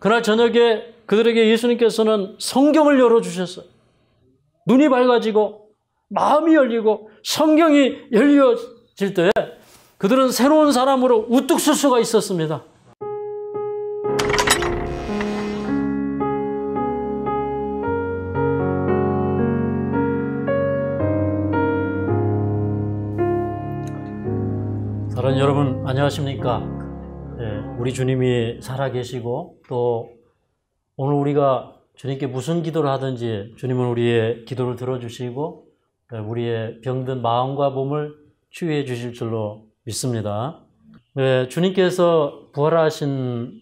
그날 저녁에 그들에게 예수님께서는 성경을 열어주셨어요. 눈이 밝아지고 마음이 열리고 성경이 열려질 때 그들은 새로운 사람으로 우뚝 설 수가 있었습니다. 사랑하는 여러분, 안녕하십니까? 우리 주님이 살아계시고 또 오늘 우리가 주님께 무슨 기도를 하든지 주님은 우리의 기도를 들어주시고 우리의 병든 마음과 몸을 치유해 주실 줄로 믿습니다. 주님께서 부활하신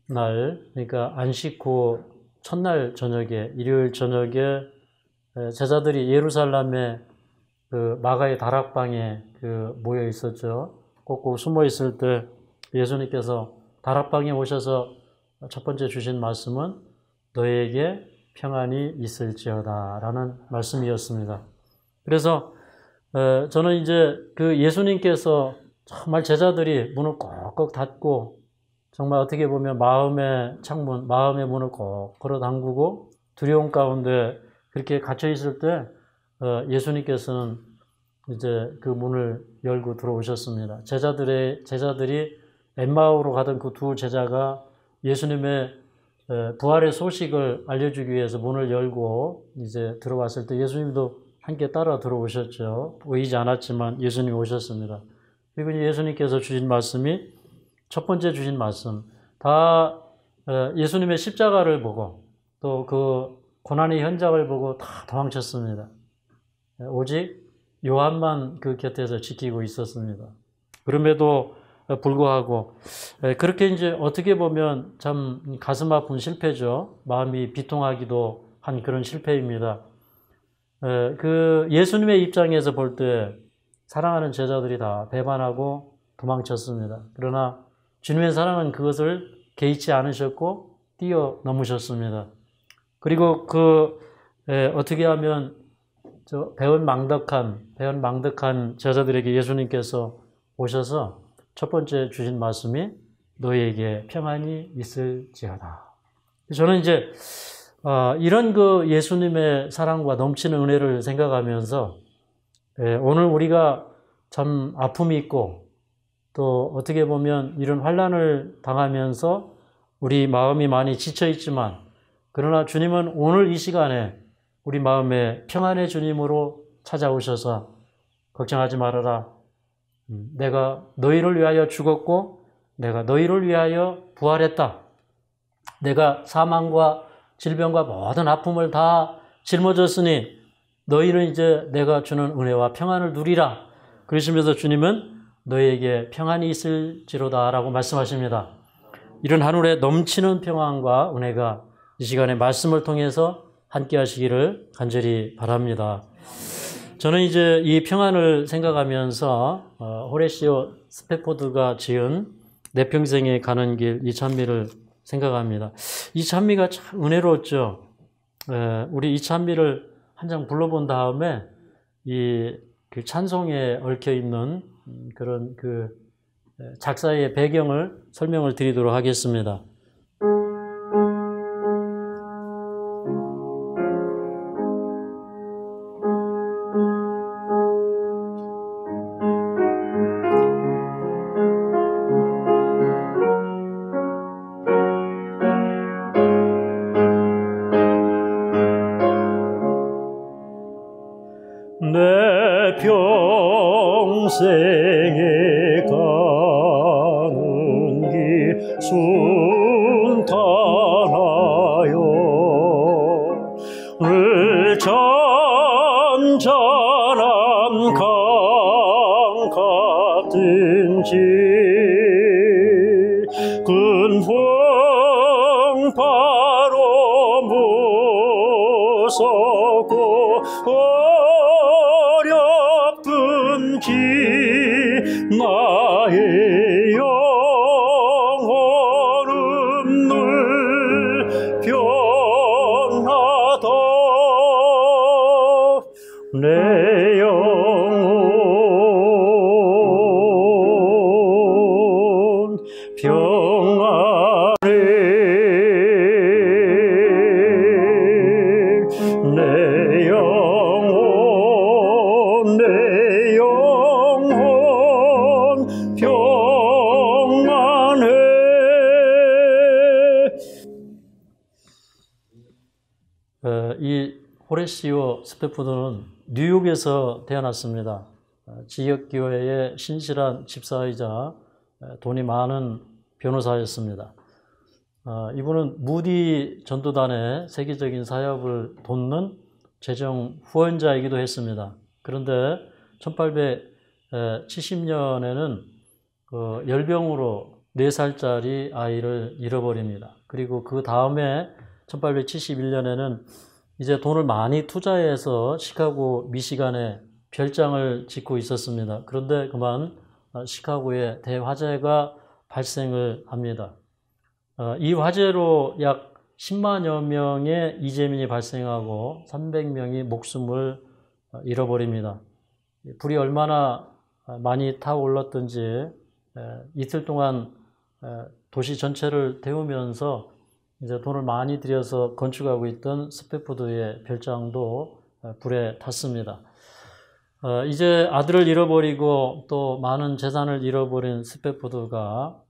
날, 그러니까 안식 후 첫날 저녁에, 일요일 저녁에 제자들이 예루살렘의 그 마가의 다락방에 모여 있었죠. 꼭꼭 숨어 있을 때 예수님께서 다락방에 오셔서 첫 번째 주신 말씀은 너에게 평안이 있을지어다 라는 말씀이었습니다. 그래서 저는 이제 그 예수님께서 정말 제자들이 문을 꼭꼭 닫고 정말 어떻게 보면 마음의 창문, 마음의 문을 꼭 걸어 잠그고 두려움 가운데 그렇게 갇혀 있을 때 예수님께서는 이제 그 문을 열고 들어오셨습니다. 제자들이 엠마오로 가던 그 두 제자가 예수님의 부활의 소식을 알려주기 위해서 문을 열고 이제 들어왔을 때 예수님도 함께 따라 들어오셨죠. 보이지 않았지만 예수님이 오셨습니다. 그리고 예수님께서 주신 말씀이 첫 번째 주신 말씀, 다 예수님의 십자가를 보고 또 그 고난의 현장을 보고 다 도망쳤습니다. 오직 요한만 그 곁에서 지키고 있었습니다. 그럼에도 불구하고 그렇게 이제 어떻게 보면 참 가슴 아픈 실패죠. 마음이 비통하기도 한 그런 실패입니다. 그 예수님의 입장에서 볼 때 사랑하는 제자들이 다 배반하고 도망쳤습니다. 그러나 주님의 사랑은 그것을 개의치 않으셨고 뛰어넘으셨습니다. 그리고 어떻게 하면 배은망덕한 제자들에게 예수님께서 오셔서 첫 번째 주신 말씀이 너희에게 평안이 있을지어다. 저는 이제 이런 그 예수님의 사랑과 넘치는 은혜를 생각하면서 오늘 우리가 참 아픔이 있고 또 어떻게 보면 이런 환난을 당하면서 우리 마음이 많이 지쳐 있지만 그러나 주님은 오늘 이 시간에 우리 마음에 평안의 주님으로 찾아오셔서 걱정하지 말아라. 내가 너희를 위하여 죽었고 내가 너희를 위하여 부활했다. 내가 사망과 질병과 모든 아픔을 다 짊어졌으니 너희는 이제 내가 주는 은혜와 평안을 누리라. 그러시면서 주님은 너희에게 평안이 있을지로다 라고 말씀하십니다. 이런 하늘에 넘치는 평안과 은혜가 이 시간에 말씀을 통해서 함께 하시기를 간절히 바랍니다. 저는 이제 이 평안을 생각하면서 호레시오 스패포드가 지은 내 평생에 가는 길 이 찬미를 생각합니다. 이 찬미가 참 은혜로웠죠. 우리 이 찬미를 한 장 불러본 다음에 그 찬송에 얽혀 있는 그런 그 작사의 배경을 설명을 드리도록 하겠습니다. 내 평생에 가는 길 순탄하여 늘 잔잔한 강 같은지 근풍 바로 무섭고 어렵든지 나의 영혼은 늘 변하다. 내 영혼 평안해 이 호레시오 스페푸드는 뉴욕에서 태어났습니다. 지역교회의 신실한 집사이자 돈이 많은 변호사였습니다. 이분은 무디 전도단의 세계적인 사역을 돕는 재정 후원자이기도 했습니다. 그런데 1870년에는 열병으로 4살짜리 아이를 잃어버립니다. 그리고 그 다음에 1871년에는 이제 돈을 많이 투자해서 시카고 미시간에 별장을 짓고 있었습니다. 그런데 그만 시카고에 대화재가 발생을 합니다. 이 화재로 약 10만여 명의 이재민이 발생하고 300명이 목숨을 잃어버립니다. 불이 얼마나 많이 타올랐던지 이틀 동안 도시 전체를 태우면서 이제 돈을 많이 들여서 건축하고 있던 스페푸드의 별장도 불에 탔습니다. 이제 아들을 잃어버리고 또 많은 재산을 잃어버린 스페푸드가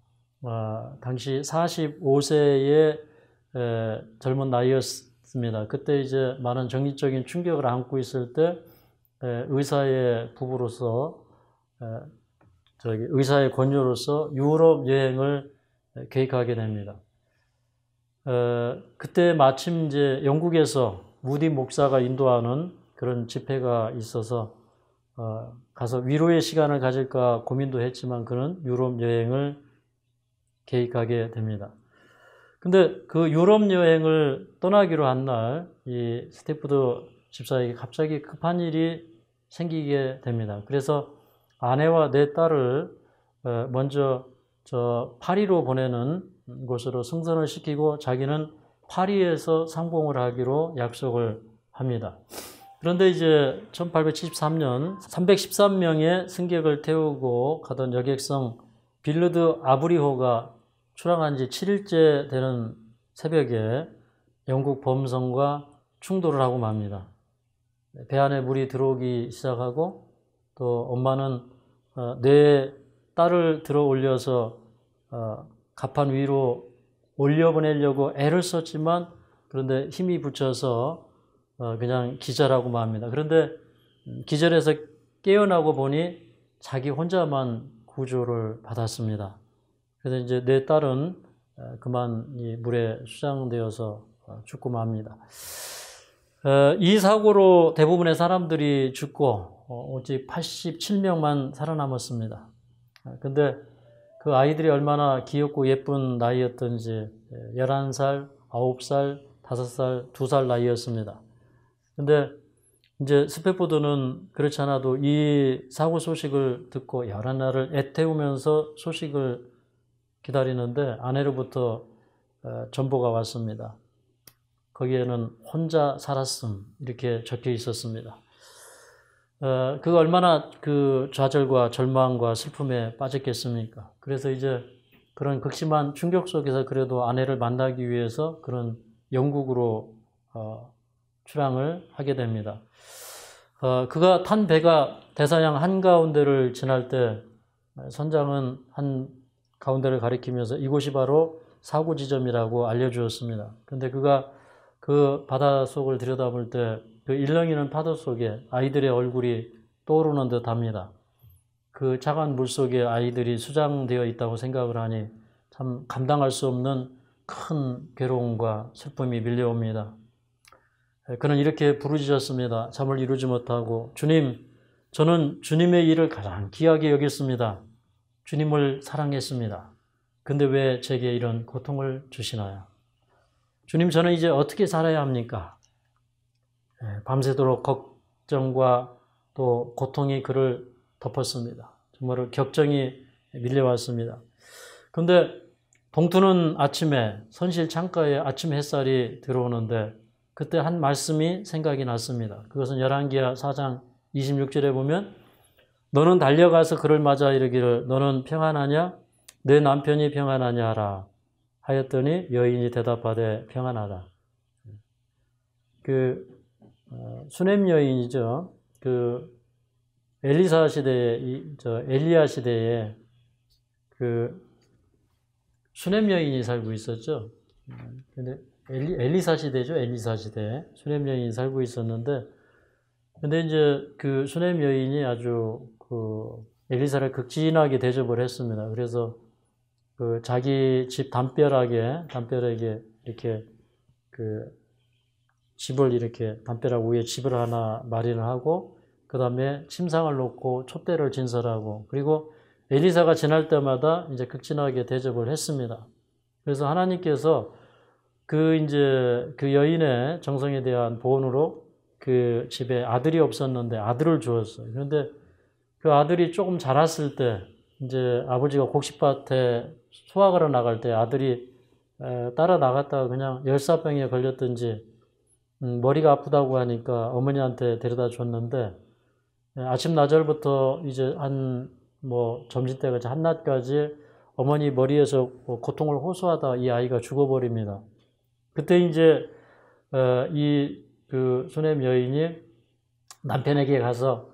당시 45세의 젊은 나이였습니다. 그때 이제 많은 정신적인 충격을 안고 있을 때 의사의 부부로서 의사의 권유로서 유럽 여행을 계획하게 됩니다. 그때 마침 이제 영국에서 무디 목사가 인도하는 그런 집회가 있어서 가서 위로의 시간을 가질까 고민도 했지만 그는 유럽 여행을 계획하게 됩니다. 근데 그 유럽 여행을 떠나기로 한 날 이 스테프드 집사에게 갑자기 급한 일이 생기게 됩니다. 그래서 아내와 4딸을 먼저 파리로 보내는 곳으로 승선을 시키고 자기는 파리에서 상봉을 하기로 약속을 합니다. 그런데 이제 1873년 313명의 승객을 태우고 가던 여객선 빌르드 아브리호가 출항한 지 7일째 되는 새벽에 영국 범선과 충돌을 하고 맙니다. 배 안에 물이 들어오기 시작하고 또 엄마는 4딸을 들어 올려서 갑판 위로 올려보내려고 애를 썼지만 그런데 힘이 붙여서 그냥 기절하고 맙니다. 그런데 기절해서 깨어나고 보니 자기 혼자만 구조를 받았습니다. 그래서 이제 4딸은 그만 이 물에 수장되어서 죽고 맙니다. 이 사고로 대부분의 사람들이 죽고 오직 87명만 살아남았습니다. 근데 그 아이들이 얼마나 귀엽고 예쁜 나이였던지 11살, 9살, 5살, 2살 나이였습니다. 근데 이제 스페푸드는 그렇지 않아도 이 사고 소식을 듣고 여러 날을 애태우면서 소식을 기다리는데 아내로부터 전보가 왔습니다. 거기에는 혼자 살았음 이렇게 적혀 있었습니다. 그가 얼마나 그 좌절과 절망과 슬픔에 빠졌겠습니까? 그래서 이제 그런 극심한 충격 속에서 그래도 아내를 만나기 위해서 그런 영국으로 출항을 하게 됩니다. 그가 탄 배가 대서양 한가운데를 지날 때 선장은 한 가운데를 가리키면서 이곳이 바로 사고 지점이라고 알려주었습니다. 그런데 그가 그 바닷속을 들여다볼 때 그 일렁이는 파도 속에 아이들의 얼굴이 떠오르는 듯 합니다. 그 차가운 물 속에 아이들이 수장되어 있다고 생각을 하니 참 감당할 수 없는 큰 괴로움과 슬픔이 밀려옵니다. 그는 이렇게 부르짖었습니다. 잠을 이루지 못하고 주님, 저는 주님의 일을 가장 귀하게 여겼습니다. 주님을 사랑했습니다. 근데 왜 제게 이런 고통을 주시나요? 주님, 저는 이제 어떻게 살아야 합니까? 밤새도록 걱정과 또 고통이 그를 덮었습니다. 정말 격정이 밀려왔습니다. 그런데 동트는 아침에 선실 창가에 아침 햇살이 들어오는데 그때 한 말씀이 생각이 났습니다. 그것은 열왕기하 4장 26절에 보면 너는 달려가서 그를 맞아 이르기를 너는 평안하냐? 내 남편이 평안하냐 하라 하였더니 여인이 대답하되 평안하다. 수넴 여인이죠. 엘리사 시대에 엘리야 시대에 수넴 여인이 살고 있었죠. 근데 엘리사 시대죠. 엘리사 시대. 수냄 여인이 살고 있었는데, 근데 이제 그 수냄 여인이 아주 그 엘리사를 극진하게 대접을 했습니다. 그래서 그 자기 집 담벼락에 이렇게 그 집을 이렇게 담벼락 위에 집을 하나 마련을 하고, 그 다음에 침상을 놓고 촛대를 진설하고, 그리고 엘리사가 지날 때마다 이제 극진하게 대접을 했습니다. 그래서 하나님께서 이제 그 여인의 정성에 대한 보온으로 그 집에 아들이 없었는데 아들을 주었어요. 그런데 그 아들이 조금 자랐을 때 이제 아버지가 곡식밭에 수확하러 나갈 때 아들이 따라 나갔다가 그냥 열사병에 걸렸든지 머리가 아프다고 하니까 어머니한테 데려다 줬는데, 아침 나절부터 이제 점심때가 한낮까지 어머니 머리에서 고통을 호소하다 이 아이가 죽어버립니다. 그때 이제 그 수냄 여인이 남편에게 가서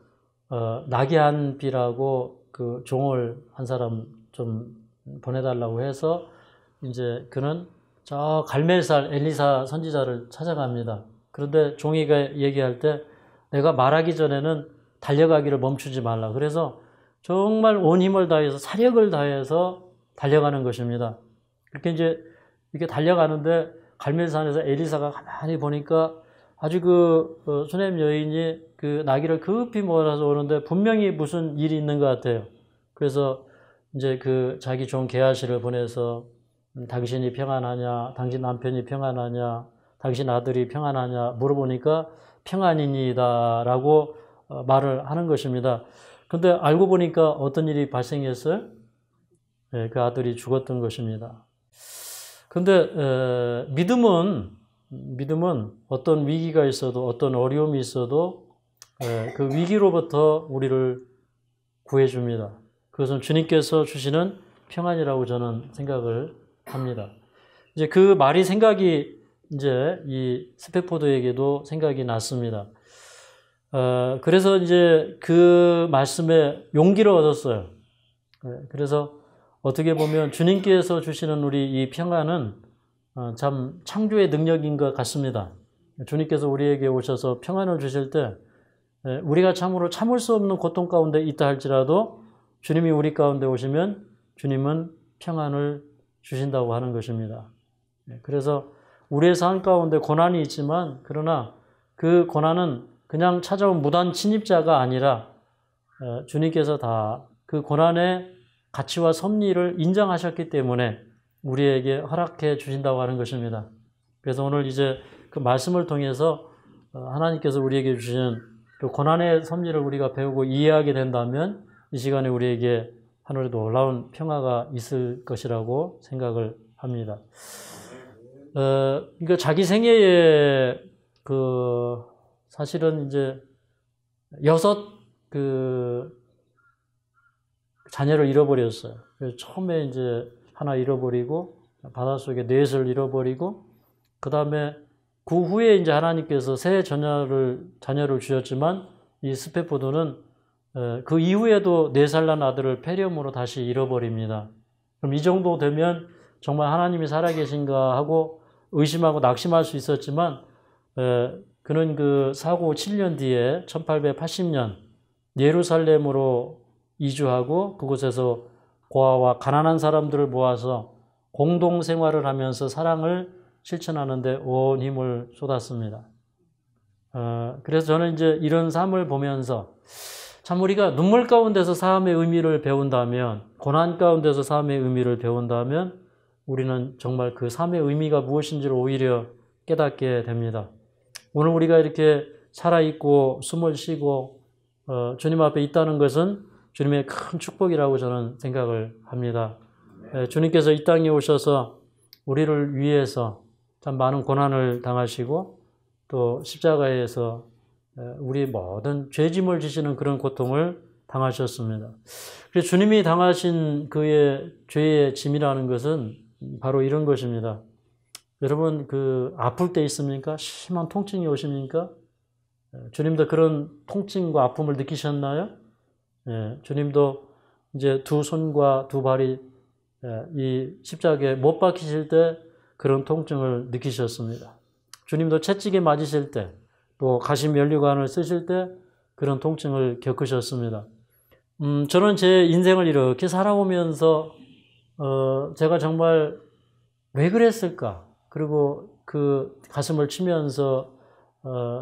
나게한비라고 그 종을 한 사람 좀 보내달라고 해서 이제 그는 저 갈멜살 엘리사 선지자를 찾아갑니다. 그런데 종이가 얘기할 때 내가 말하기 전에는 달려가기를 멈추지 말라. 그래서 정말 온 힘을 다해서 사력을 다해서 달려가는 것입니다. 그렇게 이제 이렇게 달려가는데 갈멜산에서 엘리사가 가만히 보니까 아주 수냄 여인이 그 나귀를 급히 몰아서 오는데 분명히 무슨 일이 있는 것 같아요. 그래서 이제 그 자기 종 게하시를 보내서 당신이 평안하냐, 당신 남편이 평안하냐, 당신 아들이 평안하냐 물어보니까 평안이니다라고 말을 하는 것입니다. 근데 알고 보니까 어떤 일이 발생했어요? 네, 그 아들이 죽었던 것입니다. 근데 믿음은 어떤 위기가 있어도 어떤 어려움이 있어도 그 위기로부터 우리를 구해줍니다. 그것은 주님께서 주시는 평안이라고 저는 생각을 합니다. 이제 그 말이 생각이 이제 이 스페포드에게도 생각이 났습니다. 그래서 이제 그 말씀에 용기를 얻었어요. 그래서 어떻게 보면 주님께서 주시는 우리 이 평안은 참 창조의 능력인 것 같습니다. 주님께서 우리에게 오셔서 평안을 주실 때 우리가 참으로 참을 수 없는 고통 가운데 있다 할지라도 주님이 우리 가운데 오시면 주님은 평안을 주신다고 하는 것입니다. 그래서 우리의 삶 가운데 고난이 있지만 그러나 그 고난은 그냥 찾아온 무단 침입자가 아니라 주님께서 다 그 고난의 가치와 섭리를 인정하셨기 때문에 우리에게 허락해 주신다고 하는 것입니다. 그래서 오늘 이제 그 말씀을 통해서 하나님께서 우리에게 주시는 그 고난의 섭리를 우리가 배우고 이해하게 된다면 이 시간에 우리에게 하늘에도 놀라운 평화가 있을 것이라고 생각을 합니다. 그러니까 자기 생애에 사실은 이제 6 자녀를 잃어버렸어요. 그래서 처음에 이제 하나 잃어버리고 바닷속에 4을 잃어버리고 그 다음에 그 후에 이제 하나님께서 새 자녀를 주셨지만 이 스페포드는 그 이후에도 4살 난 아들을 폐렴으로 다시 잃어버립니다. 그럼 이 정도 되면 정말 하나님이 살아계신가 하고 의심하고 낙심할 수 있었지만 그는 그 사고 7년 뒤에 1880년 예루살렘으로 이주하고 그곳에서 고아와 가난한 사람들을 모아서 공동생활을 하면서 사랑을 실천하는 데 온 힘을 쏟았습니다. 그래서 저는 이제 이런 삶을 보면서 참 우리가 눈물 가운데서 삶의 의미를 배운다면, 고난 가운데서 삶의 의미를 배운다면 우리는 정말 그 삶의 의미가 무엇인지를 오히려 깨닫게 됩니다. 오늘 우리가 이렇게 살아있고 숨을 쉬고 주님 앞에 있다는 것은 주님의 큰 축복이라고 저는 생각을 합니다. 주님께서 이 땅에 오셔서 우리를 위해서 참 많은 고난을 당하시고 또 십자가에서 우리 모든 죄짐을 지시는 그런 고통을 당하셨습니다. 그래서 주님이 당하신 그의 죄의 짐이라는 것은 바로 이런 것입니다. 여러분 아플 때 있습니까? 심한 통증이 오십니까? 주님도 그런 통증과 아픔을 느끼셨나요? 주님도 이제 2 손과 2 발이 이 십자가에 못 박히실 때 그런 통증을 느끼셨습니다. 주님도 채찍에 맞으실 때, 또 가시면류관을 쓰실 때 그런 통증을 겪으셨습니다. 저는 제 인생을 이렇게 살아오면서 제가 정말 왜 그랬을까? 그리고 그 가슴을 치면서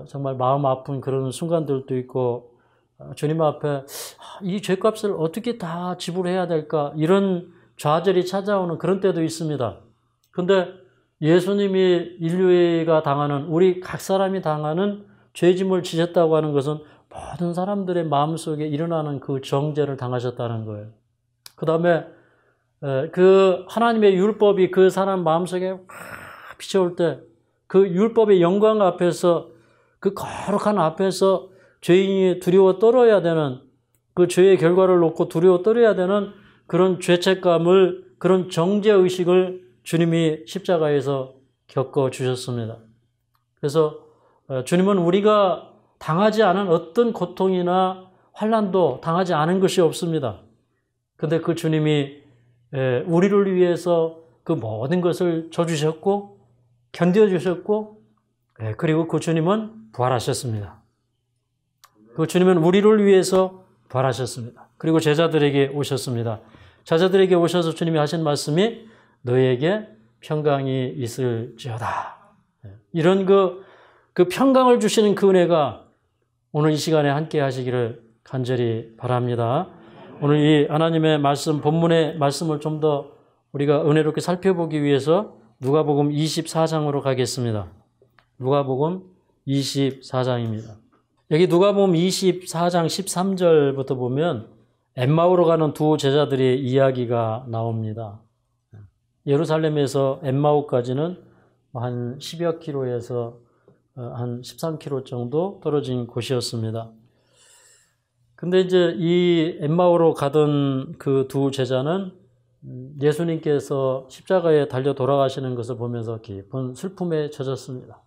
정말 마음 아픈 그런 순간들도 있고, 주님 앞에 이 죄값을 어떻게 다 지불해야 될까? 이런 좌절이 찾아오는 그런 때도 있습니다. 근데 예수님이 인류가 당하는, 우리 각 사람이 당하는 죄짐을 지셨다고 하는 것은 모든 사람들의 마음속에 일어나는 그 정죄를 당하셨다는 거예요. 그 다음에 그 하나님의 율법이 그 사람 마음속에 확 비춰올 때, 그 율법의 영광 앞에서, 그 거룩한 앞에서 죄인이 두려워 떨어야 되는, 그 죄의 결과를 놓고 두려워 떨어야 되는 그런 죄책감을, 그런 정죄의식을 주님이 십자가에서 겪어주셨습니다. 그래서 주님은 우리가 당하지 않은 어떤 고통이나 환난도 당하지 않은 것이 없습니다. 근데 그 주님이 우리를 위해서 그 모든 것을 져주셨고 견뎌주셨고, 그리고 그 주님은 부활하셨습니다. 그 주님은 우리를 위해서 부활하셨습니다. 그리고 제자들에게 오셨습니다. 제자들에게 오셔서 주님이 하신 말씀이 너희에게 평강이 있을지어다. 이런 그 평강을 주시는 그 은혜가 오늘 이 시간에 함께 하시기를 간절히 바랍니다. 오늘 이 하나님의 말씀, 본문의 말씀을 좀 더 우리가 은혜롭게 살펴보기 위해서 누가복음 24장으로 가겠습니다. 누가복음 24장입니다. 여기 누가복음 24장 13절부터 보면 엠마오로 가는 두 제자들의 이야기가 나옵니다. 예루살렘에서 엠마오까지는 한 10여 킬로에서 한 13킬로 정도 떨어진 곳이었습니다. 근데 이제 이 엠마오로 가던 그 두 제자는 예수님께서 십자가에 달려 돌아가시는 것을 보면서 깊은 슬픔에 젖었습니다.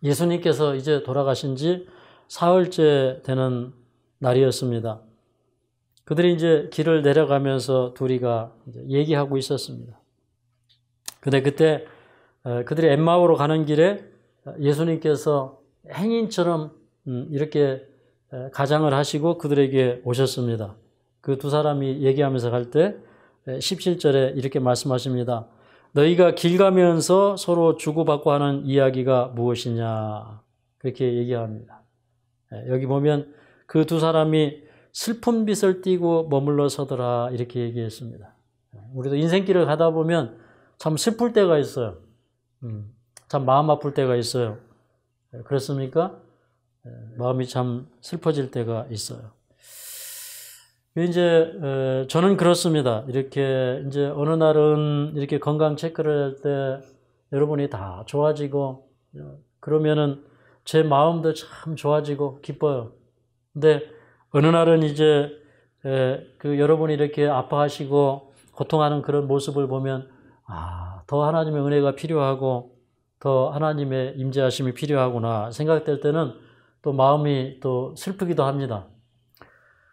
예수님께서 이제 돌아가신 지 사흘째 되는 날이었습니다. 그들이 이제 길을 내려가면서 둘이가 이제 얘기하고 있었습니다. 근데 그때 그들이 엠마오로 가는 길에 예수님께서 행인처럼 이렇게 가장을 하시고 그들에게 오셨습니다. 그 두 사람이 얘기하면서 갈 때 17절에 이렇게 말씀하십니다. 너희가 길 가면서 서로 주고받고 하는 이야기가 무엇이냐, 그렇게 얘기합니다. 여기 보면 그 두 사람이 슬픈 빛을 띠고 머물러 서더라, 이렇게 얘기했습니다. 우리도 인생길을 가다 보면 참 슬플 때가 있어요. 참 마음 아플 때가 있어요. 그렇습니까? 마음이 참 슬퍼질 때가 있어요. 이제 저는 그렇습니다. 이렇게 이제 어느 날은 이렇게 건강 체크를 할 때 여러분이 다 좋아지고 그러면은 제 마음도 참 좋아지고 기뻐요. 근데 어느 날은 이제 그 여러분이 이렇게 아파하시고 고통하는 그런 모습을 보면 더 하나님의 은혜가 필요하고 더 하나님의 임재하심이 필요하구나 생각될 때는 또 마음이 또 슬프기도 합니다.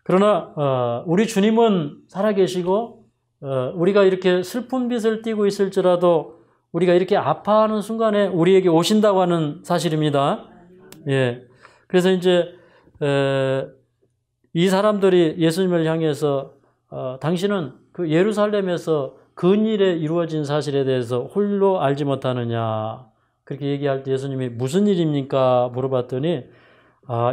그러나 우리 주님은 살아계시고 우리가 이렇게 슬픈 빛을 띠고 있을지라도 우리가 이렇게 아파하는 순간에 우리에게 오신다고 하는 사실입니다. 예. 그래서 이제 이 사람들이 예수님을 향해서 당신은 그 예루살렘에서 근일에 이루어진 사실에 대해서 홀로 알지 못하느냐, 그렇게 얘기할 때 예수님이 무슨 일입니까? 물어봤더니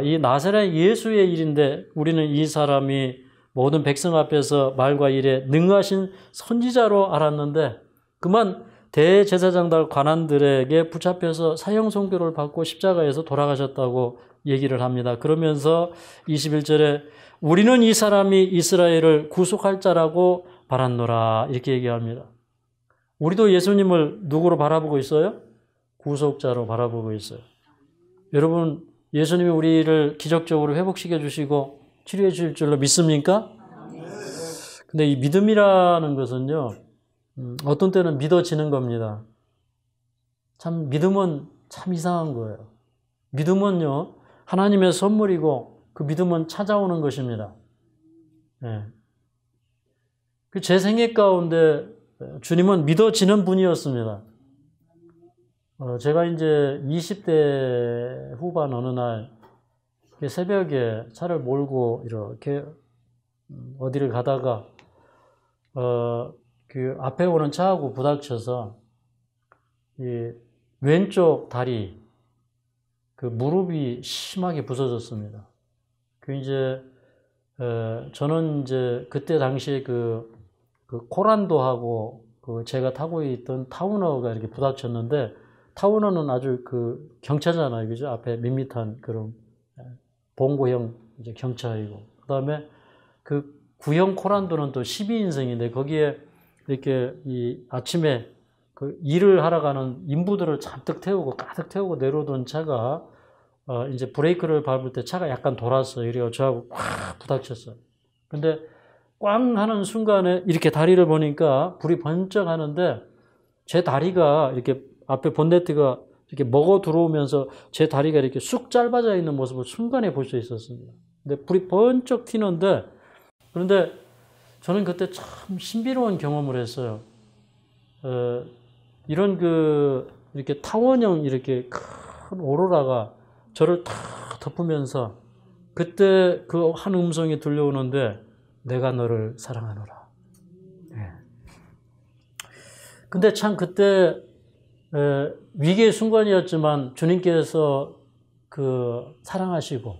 이 나사렛 예수의 일인데 우리는 이 사람이 모든 백성 앞에서 말과 일에 능하신 선지자로 알았는데 그만 대제사장들 관원들에게 붙잡혀서 사형 선고를 받고 십자가에서 돌아가셨다고 얘기를 합니다. 그러면서 21절에 우리는 이 사람이 이스라엘을 구속할 자라고 바랐노라, 이렇게 얘기합니다. 우리도 예수님을 누구로 바라보고 있어요? 구속자로 바라보고 있어요. 여러분, 예수님이 우리를 기적적으로 회복시켜 주시고 치료해 주실 줄로 믿습니까? 근데 이 믿음이라는 것은요, 어떤 때는 믿어지는 겁니다. 참 믿음은 참 이상한 거예요. 믿음은요, 하나님의 선물이고 그 믿음은 찾아오는 것입니다. 네. 제 생애 가운데 주님은 믿어지는 분이었습니다. 제가 이제 20대 후반 어느 날 새벽에 차를 몰고 이렇게 어디를 가다가 그 앞에 오는 차하고 부닥쳐서 이 왼쪽 다리 그 무릎이 심하게 부서졌습니다. 그 이제 저는 이제 그때 당시에 그 코란도하고 그 제가 타고 있던 타우너가 이렇게 부닥쳤는데, 타우너는 아주 그 경차잖아요, 그죠? 앞에 밋밋한 그런 봉고형 이제 경차이고, 그 다음에 그 구형 코란도는 또 12인승인데 거기에 이렇게 이 아침에 그 일을 하러 가는 인부들을 잔뜩 태우고 가득 태우고 내려오던 차가 이제 브레이크를 밟을 때 차가 약간 돌았어요. 이래서 저하고 꽉 부닥쳤어요. 근데 꽝 하는 순간에 이렇게 다리를 보니까 불이 번쩍 하는데, 제 다리가 이렇게 앞에 본네트가 이렇게 먹어 들어오면서 제 다리가 이렇게 쑥 짧아져 있는 모습을 순간에 볼 수 있었습니다. 근데 불이 번쩍 튀는데, 그런데 저는 그때 참 신비로운 경험을 했어요. 이런 이렇게 타원형 이렇게 큰 오로라가 저를 탁 덮으면서 그때 그 한 음성이 들려오는데, 내가 너를 사랑하노라. 예. 근데 참 그때 위기의 순간이었지만 주님께서 사랑하시고,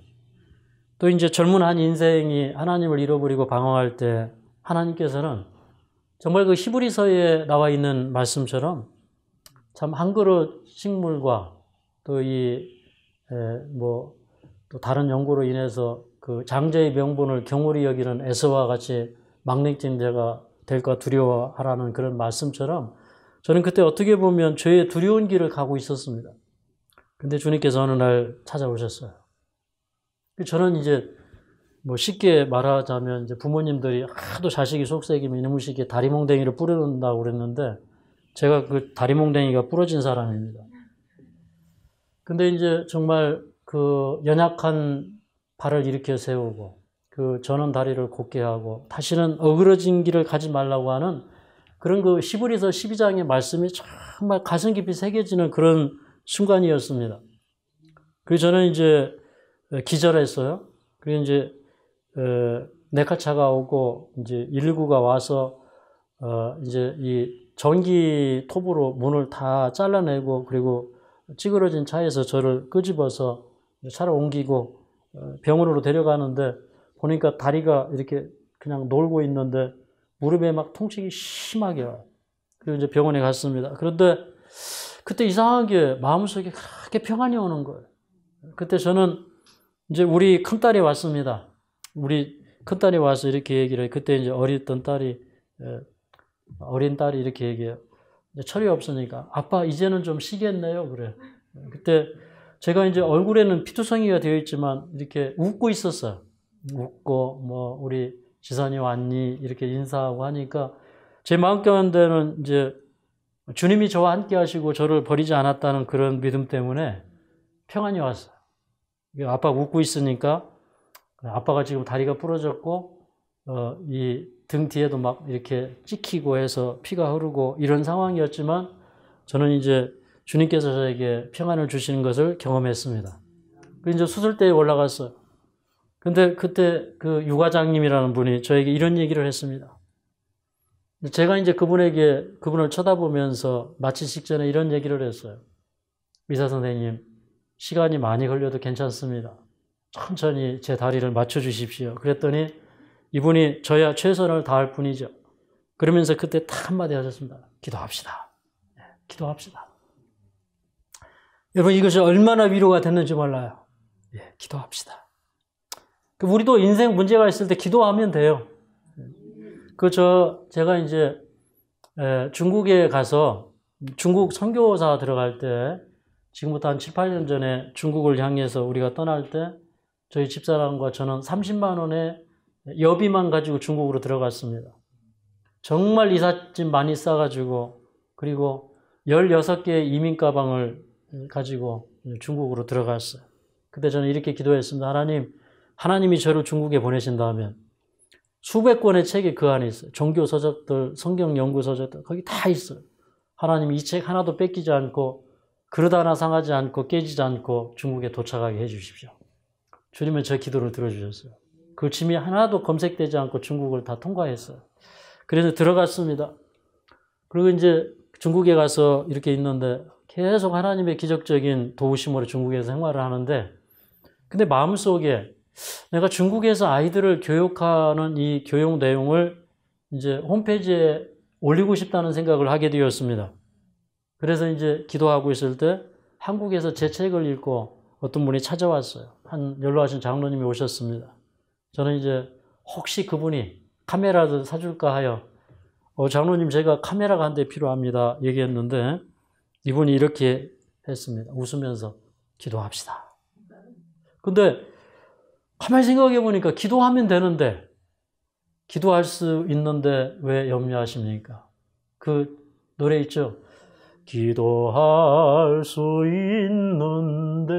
또 이제 젊은 한 인생이 하나님을 잃어버리고 방황할 때 하나님께서는 정말 그 히브리서에 나와 있는 말씀처럼 참 한 그릇 식물과 또 또 다른 연구로 인해서 그 장자의 명분을 경홀히 여기는 에서와 같이 망령된 자가 될까 두려워하라는 그런 말씀처럼, 저는 그때 어떻게 보면 죄의 두려운 길을 가고 있었습니다. 근데 주님께서 어느 날 찾아오셨어요. 저는 이제 쉽게 말하자면 이제 부모님들이 하도 자식이 속썩이면 이놈의 시기에 다리몽댕이를 뿌려놓는다고 그랬는데, 제가 그 다리몽댕이가 부러진 사람입니다. 근데 이제 정말 그 연약한 발을 일으켜 세우고 그 저는 다리를 곧게 하고 다시는 어그러진 길을 가지 말라고 하는 그런 그 히브리서 12장의 말씀이 정말 가슴 깊이 새겨지는 그런 순간이었습니다. 그래서 저는 이제 기절했어요. 그리고 이제 네카차가 오고 이제 119가 와서 이제 이 전기 톱으로 문을 다 잘라내고, 그리고 찌그러진 차에서 저를 끄집어서 차로 옮기고 병원으로 데려가는데, 보니까 다리가 이렇게 그냥 놀고 있는데 무릎에 막 통증이 심하게 와요. 그리고 이제 병원에 갔습니다. 그런데 그때 이상하게 마음속에 그렇게 평안이 오는 거예요. 그때 저는 이제 우리 큰딸이 왔습니다. 우리 큰딸이 와서 이렇게 얘기를 해요. 그때 이제 어린 딸이 이렇게 얘기해요. 철이 없으니까 아빠 이제는 좀 쉬겠네요. 그래. 그때 제가 이제 얼굴에는 피투성이가 되어 있지만 이렇게 웃고 있었어요. 웃고 우리 지선이 왔니? 이렇게 인사하고 하니까 제 마음 가운데는 이제 주님이 저와 함께 하시고 저를 버리지 않았다는 그런 믿음 때문에 평안이 왔어요. 아빠가 웃고 있으니까, 아빠가 지금 다리가 부러졌고 이 등 뒤에도 막 이렇게 찍히고 해서 피가 흐르고 이런 상황이었지만, 저는 이제 주님께서 저에게 평안을 주시는 것을 경험했습니다. 그래서 이제 수술대에 올라갔어요. 근데 그때 그 유과장님이라는 분이 저에게 이런 얘기를 했습니다. 제가 이제 그분을 쳐다보면서 마치 직전에 이런 얘기를 했어요. 의사 선생님, 시간이 많이 걸려도 괜찮습니다. 천천히 제 다리를 맞춰주십시오. 그랬더니 이분이 저야 최선을 다할 뿐이죠. 그러면서 그때 딱 한마디 하셨습니다. 기도합시다. 네, 기도합시다. 여러분, 이것이 얼마나 위로가 됐는지 몰라요. 예, 기도합시다. 우리도 인생 문제가 있을 때 기도하면 돼요. 제가 이제 중국에 가서 중국 선교사 들어갈 때, 지금부터 한 7, 8년 전에 중국을 향해서 우리가 떠날 때 저희 집사람과 저는 30만 원의 여비만 가지고 중국으로 들어갔습니다. 정말 이삿짐 많이 싸가지고, 그리고 16개의 이민 가방을 가지고 중국으로 들어갔어요. 그때 저는 이렇게 기도했습니다. 하나님이 저를 중국에 보내신다면 수백 권의 책이 그 안에 있어요. 종교 서적들, 성경 연구 서적들, 거기 다 있어요. 하나님이 이 책 하나도 뺏기지 않고 그릇 하나 상하지 않고 깨지지 않고 중국에 도착하게 해 주십시오. 주님은 저 기도를 들어주셨어요. 그 짐이 하나도 검색되지 않고 중국을 다 통과했어요. 그래서 들어갔습니다. 그리고 이제 중국에 가서 이렇게 있는데 계속 하나님의 기적적인 도우심으로 중국에서 생활을 하는데, 근데 마음속에 내가 중국에서 아이들을 교육하는 이 교육 내용을 이제 홈페이지에 올리고 싶다는 생각을 하게 되었습니다. 그래서 이제 기도하고 있을 때 한국에서 제 책을 읽고 어떤 분이 찾아왔어요. 한 연로하신 장로님이 오셨습니다. 저는 이제 혹시 그분이 카메라도 사줄까 하여 장로님 제가 카메라가 한 대 필요합니다 얘기했는데, 이분이 이렇게 했습니다. 웃으면서 기도합시다. 근데 가만히 생각해 보니까 기도하면 되는데, 기도할 수 있는데 왜 염려하십니까? 그 노래 있죠? 기도할 수 있는데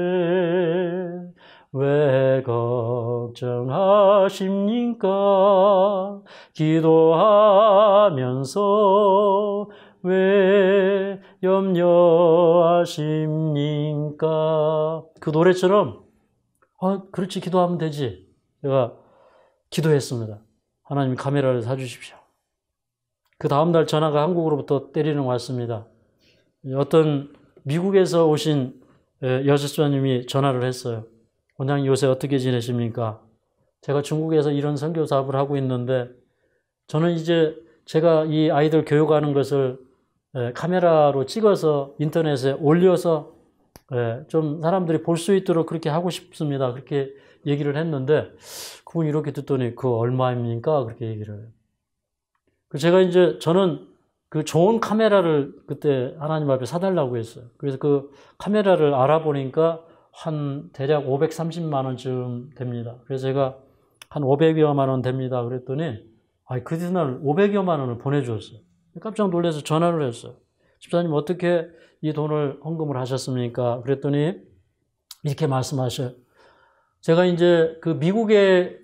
왜 걱정하십니까? 기도하면서 왜 염려하십니까? 그 노래처럼 그렇지, 기도하면 되지. 제가 기도했습니다. 하나님 카메라를 사주십시오. 그 다음날 전화가 한국으로부터 때리는 왔습니다. 어떤 미국에서 오신 여수자님이 전화를 했어요. 원장님 요새 어떻게 지내십니까? 제가 중국에서 이런 선교 사업을 하고 있는데, 저는 이제 제가 이 아이들 교육하는 것을 카메라로 찍어서 인터넷에 올려서 좀 사람들이 볼 수 있도록 그렇게 하고 싶습니다. 그렇게 얘기를 했는데, 그분이 이렇게 듣더니 그 얼마입니까? 그렇게 얘기를 해요. 제가 이제 저는 그 좋은 카메라를 그때 하나님 앞에 사달라고 했어요. 그래서 그 카메라를 알아보니까 한 대략 530만 원쯤 됩니다. 그래서 제가 한 500여만 원 됩니다. 그랬더니 그 이튿날 500여만 원을 보내주었어요. 깜짝 놀라서 전화를 했어요. 집사님 어떻게 이 돈을 헌금을 하셨습니까? 그랬더니 이렇게 말씀하셔요. 제가 이제 그 미국에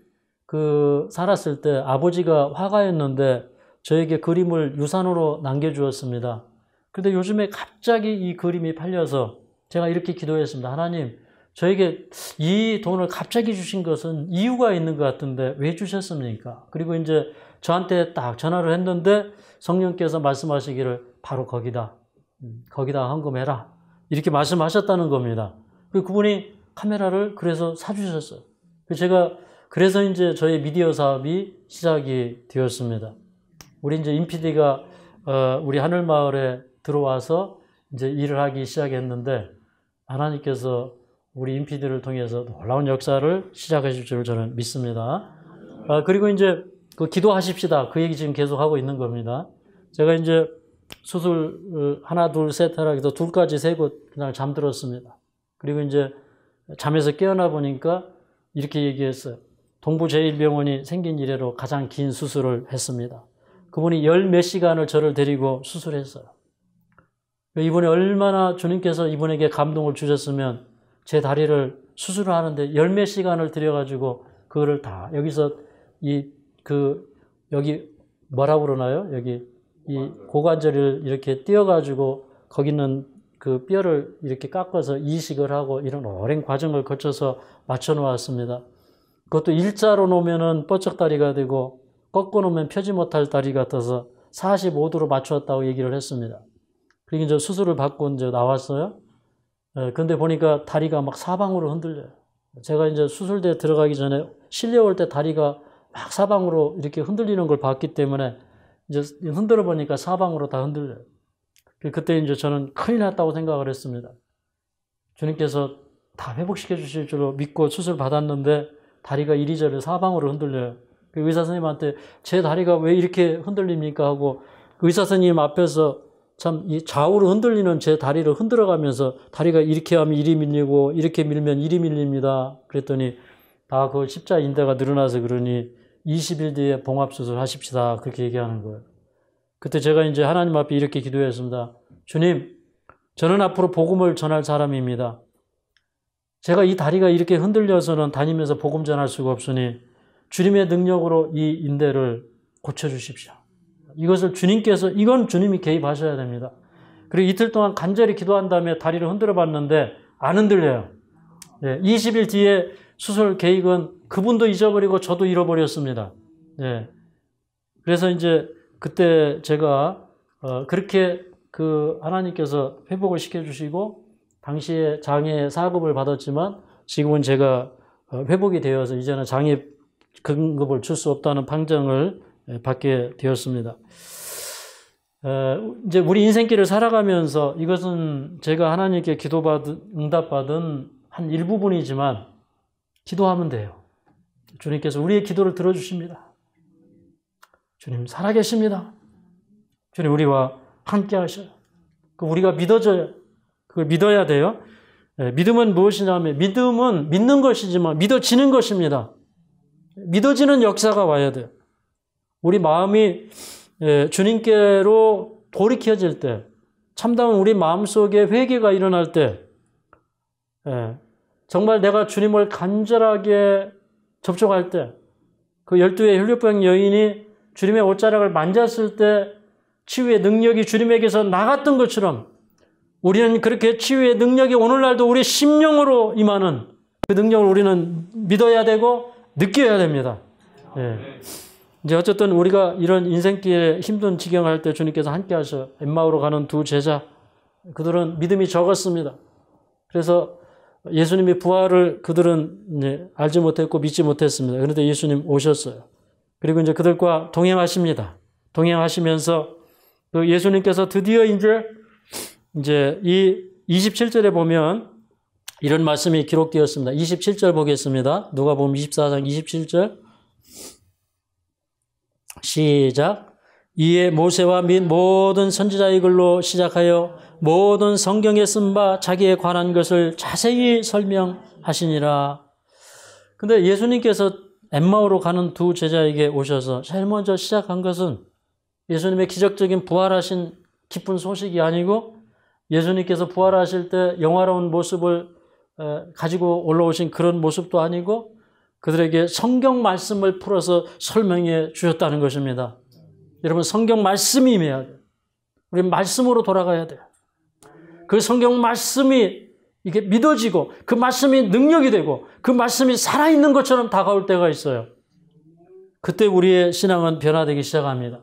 살았을 때 아버지가 화가였는데 저에게 그림을 유산으로 남겨주었습니다. 그런데 요즘에 갑자기 이 그림이 팔려서 제가 이렇게 기도했습니다. 하나님, 저에게 이 돈을 갑자기 주신 것은 이유가 있는 것 같은데 왜 주셨습니까? 그리고 이제 저한테 딱 전화를 했는데 성령께서 말씀하시기를 바로 거기다 헌금해라. 이렇게 말씀하셨다는 겁니다. 그분이 카메라를 그래서 사주셨어요. 그래서 이제 저의 미디어 사업이 시작이 되었습니다. 우리 이제 임PD가 우리 하늘마을에 들어와서 이제 일을 하기 시작했는데, 하나님께서 우리 임PD를 통해서 놀라운 역사를 시작하실 줄을 저는 믿습니다. 그리고 이제 그 기도하십시다. 그 얘기 지금 계속 하고 있는 겁니다. 제가 이제 수술 하나, 둘, 셋 하라 해서 둘까지 세고 그날 잠들었습니다. 그리고 이제 잠에서 깨어나 보니까 이렇게 얘기했어요. 동부제일병원이 생긴 이래로 가장 긴 수술을 했습니다. 그분이 열 몇 시간을 저를 데리고 수술했어요. 이분이 얼마나 주님께서 이분에게 감동을 주셨으면 제 다리를 수술을 하는데 열 몇 시간을 들여가지고 그거를 다 여기서 여기 뭐라고 그러나요? 여기 이 고관절을 이렇게 띄어가지고 거기 있는 그 뼈를 이렇게 깎아서 이식을 하고 이런 오랜 과정을 거쳐서 맞춰 놓았습니다. 그것도 일자로 놓으면은 뻗쩍다리가 되고 꺾어 놓으면 펴지 못할 다리 같아서 45도로 맞추었다고 얘기를 했습니다. 그리고 이제 수술을 받고 이제 나왔어요. 근데 보니까 다리가 막 사방으로 흔들려요. 제가 이제 수술대에 들어가기 전에 실려올 때 다리가 막 사방으로 이렇게 흔들리는 걸 봤기 때문에 이제 흔들어 보니까 사방으로 다 흔들려요. 그때 이제 저는 큰일 났다고 생각을 했습니다. 주님께서 다 회복시켜 주실 줄로 믿고 수술 받았는데 다리가 이리저리 사방으로 흔들려요. 그 의사 선생님한테 제 다리가 왜 이렇게 흔들립니까? 하고 그 의사 선생님 앞에서 참 이 좌우로 흔들리는 제 다리를 흔들어 가면서 다리가 이렇게 하면 이리 밀리고 이렇게 밀면 이리 밀립니다. 그랬더니 다 그 십자 인대가 늘어나서 그러니 20일 뒤에 봉합수술 하십시다. 그렇게 얘기하는 거예요. 그때 제가 이제 하나님 앞에 이렇게 기도했습니다. 주님, 저는 앞으로 복음을 전할 사람입니다. 제가 이 다리가 이렇게 흔들려서는 다니면서 복음 전할 수가 없으니 주님의 능력으로 이 인대를 고쳐주십시오. 이건 주님이 개입하셔야 됩니다. 그리고 이틀 동안 간절히 기도한 다음에 다리를 흔들어 봤는데 안 흔들려요. 20일 뒤에 수술 계획은 그분도 잊어버리고 저도 잃어버렸습니다. 그래서 이제 그때 제가 그렇게 그 하나님께서 회복을 시켜주시고 당시에 장애 4급을 받았지만 지금은 제가 회복이 되어서 이제는 장애 등급을 줄 수 없다는 판정을 받게 되었습니다. 이제 우리 인생길을 살아가면서 이것은 제가 하나님께 응답받은 한 일부분이지만 기도하면 돼요. 주님께서 우리의 기도를 들어주십니다. 주님 살아계십니다. 주님 우리와 함께 하셔요. 우리가 믿어져요. 그걸 믿어야 돼요. 믿음은 무엇이냐면 믿음은 믿는 것이지만 믿어지는 것입니다. 믿어지는 역사가 와야 돼요. 우리 마음이 주님께로 돌이켜질 때, 참다운 우리 마음속에 회개가 일어날 때, 정말 내가 주님을 간절하게 접촉할 때, 그 12의 혈류병 여인이 주님의 옷자락을 만졌을 때 치유의 능력이 주님에게서 나갔던 것처럼 우리는 그렇게 치유의 능력이 오늘날도 우리 심령으로 임하는 그 능력을 우리는 믿어야 되고 느껴야 됩니다. 이제 어쨌든 우리가 이런 인생길에 힘든 지경할 때 주님께서 함께 하셔. 엠마오로 가는 두 제자, 그들은 믿음이 적었습니다. 그래서 예수님의 부활을 그들은 알지 못했고 믿지 못했습니다. 그런데 예수님 오셨어요. 그리고 이제 그들과 동행하십니다. 동행하시면서 그 예수님께서 드디어 이제 이 27절에 보면 이런 말씀이 기록되었습니다. 27절 보겠습니다. 누가복음 24장 27절. 시작. 이에 모세와 및 모든 선지자의 글로 시작하여 모든 성경에 쓴 바 자기에 관한 것을 자세히 설명하시니라. 근데 예수님께서 엠마오로 가는 두 제자에게 오셔서 제일 먼저 시작한 것은 예수님의 기적적인 부활하신 기쁜 소식이 아니고 예수님께서 부활하실 때 영화로운 모습을 가지고 올라오신 그런 모습도 아니고 그들에게 성경 말씀을 풀어서 설명해 주셨다는 것입니다. 여러분 성경 말씀이 임해야 돼요. 우리 말씀으로 돌아가야 돼요. 그 성경 말씀이 이게 믿어지고 그 말씀이 능력이 되고 그 말씀이 살아있는 것처럼 다가올 때가 있어요. 그때 우리의 신앙은 변화되기 시작합니다.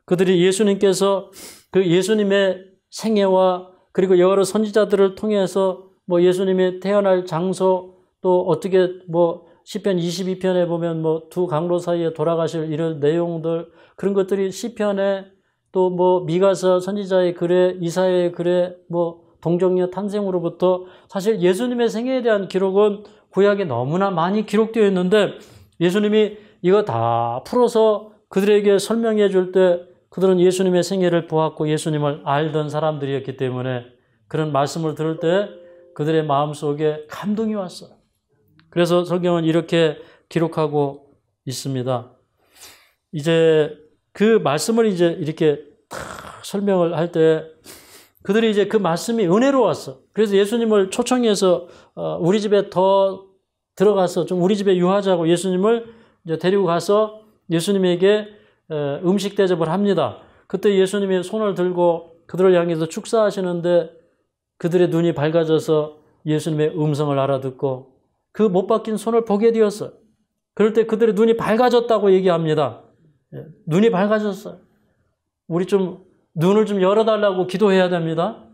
그들이 예수님께서 그 예수님의 생애와 그리고 여러 선지자들을 통해서 뭐 예수님의 태어날 장소 또 어떻게 뭐 시편 22편에 보면 뭐 두 강로 사이에 돌아가실 이런 내용들 그런 것들이 시편에 또 뭐 미가서 선지자의 글에 이사야의 글에 뭐 동정녀 탄생으로부터 사실 예수님의 생애에 대한 기록은 구약에 너무나 많이 기록되어 있는데 예수님이 이거 다 풀어서 그들에게 설명해 줄 때 그들은 예수님의 생애를 보았고 예수님을 알던 사람들이었기 때문에 그런 말씀을 들을 때 그들의 마음속에 감동이 왔어요. 그래서 성경은 이렇게 기록하고 있습니다. 이제 그 말씀을 이제 이렇게 설명을 할 때 그들이 이제 그 말씀이 은혜로 왔어. 그래서 예수님을 초청해서 우리 집에 더 들어가서 좀 우리 집에 유하자고 예수님을 이제 데리고 가서 예수님에게 음식 대접을 합니다. 그때 예수님이 손을 들고 그들을 향해서 축사하시는데 그들의 눈이 밝아져서 예수님의 음성을 알아듣고 그 못 박힌 손을 보게 되었어요. 그럴 때 그들의 눈이 밝아졌다고 얘기합니다. 눈이 밝아졌어요. 우리 좀 눈을 좀 열어달라고 기도해야 됩니다.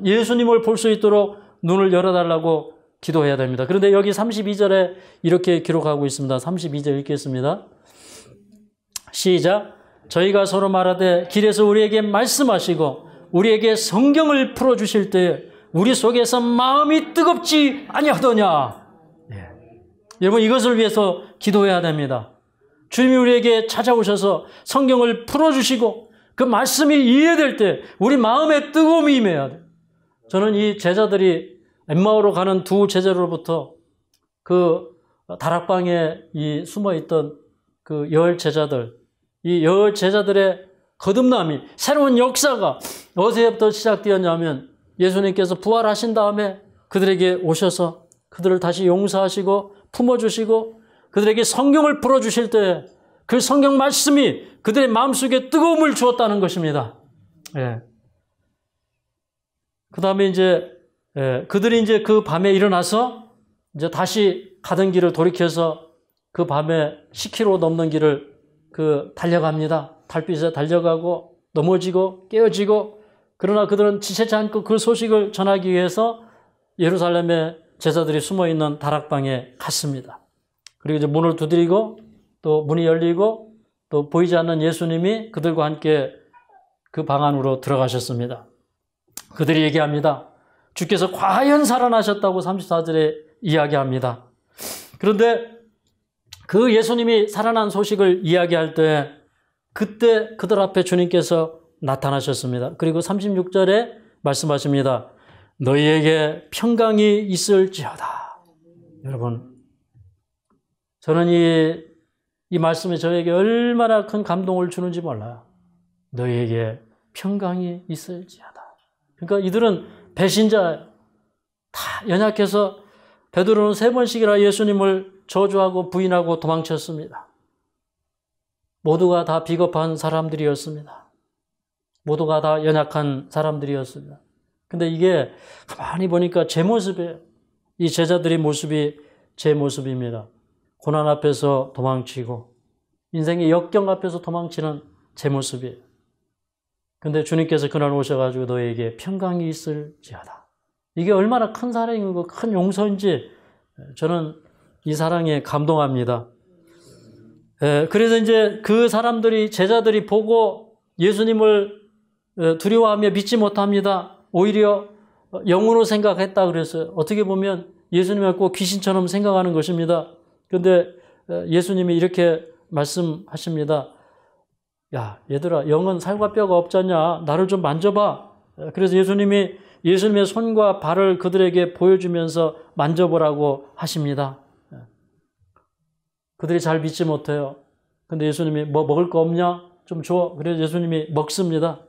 예수님을 볼 수 있도록 눈을 열어달라고 기도해야 됩니다. 그런데 여기 32절에 이렇게 기록하고 있습니다. 32절 읽겠습니다. 시작. 저희가 서로 말하되 길에서 우리에게 말씀하시고 우리에게 성경을 풀어주실 때 우리 속에서 마음이 뜨겁지 아니하더냐. 여러분 이것을 위해서 기도해야 됩니다. 주님이 우리에게 찾아오셔서 성경을 풀어주시고 그 말씀이 이해될 때 우리 마음에 뜨거움이 임해야 돼요. 저는 이 제자들이 엠마오로 가는 두 제자로부터 그 다락방에 이 숨어있던 그 열 제자들, 이 열 제자들의 거듭남이 새로운 역사가 어디서부터 시작되었냐면 예수님께서 부활하신 다음에 그들에게 오셔서 그들을 다시 용서하시고 품어주시고 그들에게 성경을 풀어주실 때 그 성경 말씀이 그들의 마음속에 뜨거움을 주었다는 것입니다. 그 다음에 이제 그들이 이제 그 밤에 일어나서 이제 다시 가던 길을 돌이켜서 그 밤에 10km 넘는 길을 달려갑니다. 달빛에 달려가고 넘어지고 깨어지고, 그러나 그들은 지체치 않고 그 소식을 전하기 위해서 예루살렘에 제자들이 숨어있는 다락방에 갔습니다. 그리고 이제 문을 두드리고 또 문이 열리고 또 보이지 않는 예수님이 그들과 함께 그 방 안으로 들어가셨습니다. 그들이 얘기합니다. 주께서 과연 살아나셨다고 34절에 이야기합니다. 그런데 그 예수님이 살아난 소식을 이야기할 때 그때 그들 앞에 주님께서 나타나셨습니다. 그리고 36절에 말씀하십니다. 너희에게 평강이 있을지어다. 여러분, 저는 이 말씀이 저에게 얼마나 큰 감동을 주는지 몰라요. 너희에게 평강이 있을지어다. 그러니까 이들은 배신자예요. 다 연약해서 베드로는 3번씩이나 예수님을 저주하고 부인하고 도망쳤습니다. 모두가 다 비겁한 사람들이었습니다. 모두가 다 연약한 사람들이었습니다. 근데 이게 가만히 보니까 제 모습이에요. 이 제자들의 모습이 제 모습입니다. 고난 앞에서 도망치고 인생의 역경 앞에서 도망치는 제 모습이에요. 근데 주님께서 그날 오셔가지고 너에게 평강이 있을지어다. 이게 얼마나 큰 사랑이고 큰 용서인지 저는 이 사랑에 감동합니다. 그래서 이제 그 사람들이, 제자들이 보고 예수님을 두려워하며 믿지 못합니다. 오히려 영으로 생각했다 그랬어요. 어떻게 보면 예수님을 꼭 귀신처럼 생각하는 것입니다. 그런데 예수님이 이렇게 말씀하십니다. 야, 얘들아, 영은 살과 뼈가 없잖냐? 나를 좀 만져봐. 그래서 예수님이 예수님의 손과 발을 그들에게 보여주면서 만져보라고 하십니다. 그들이 잘 믿지 못해요. 근데 예수님이 뭐 먹을 거 없냐? 좀 줘. 그래서 예수님이 먹습니다.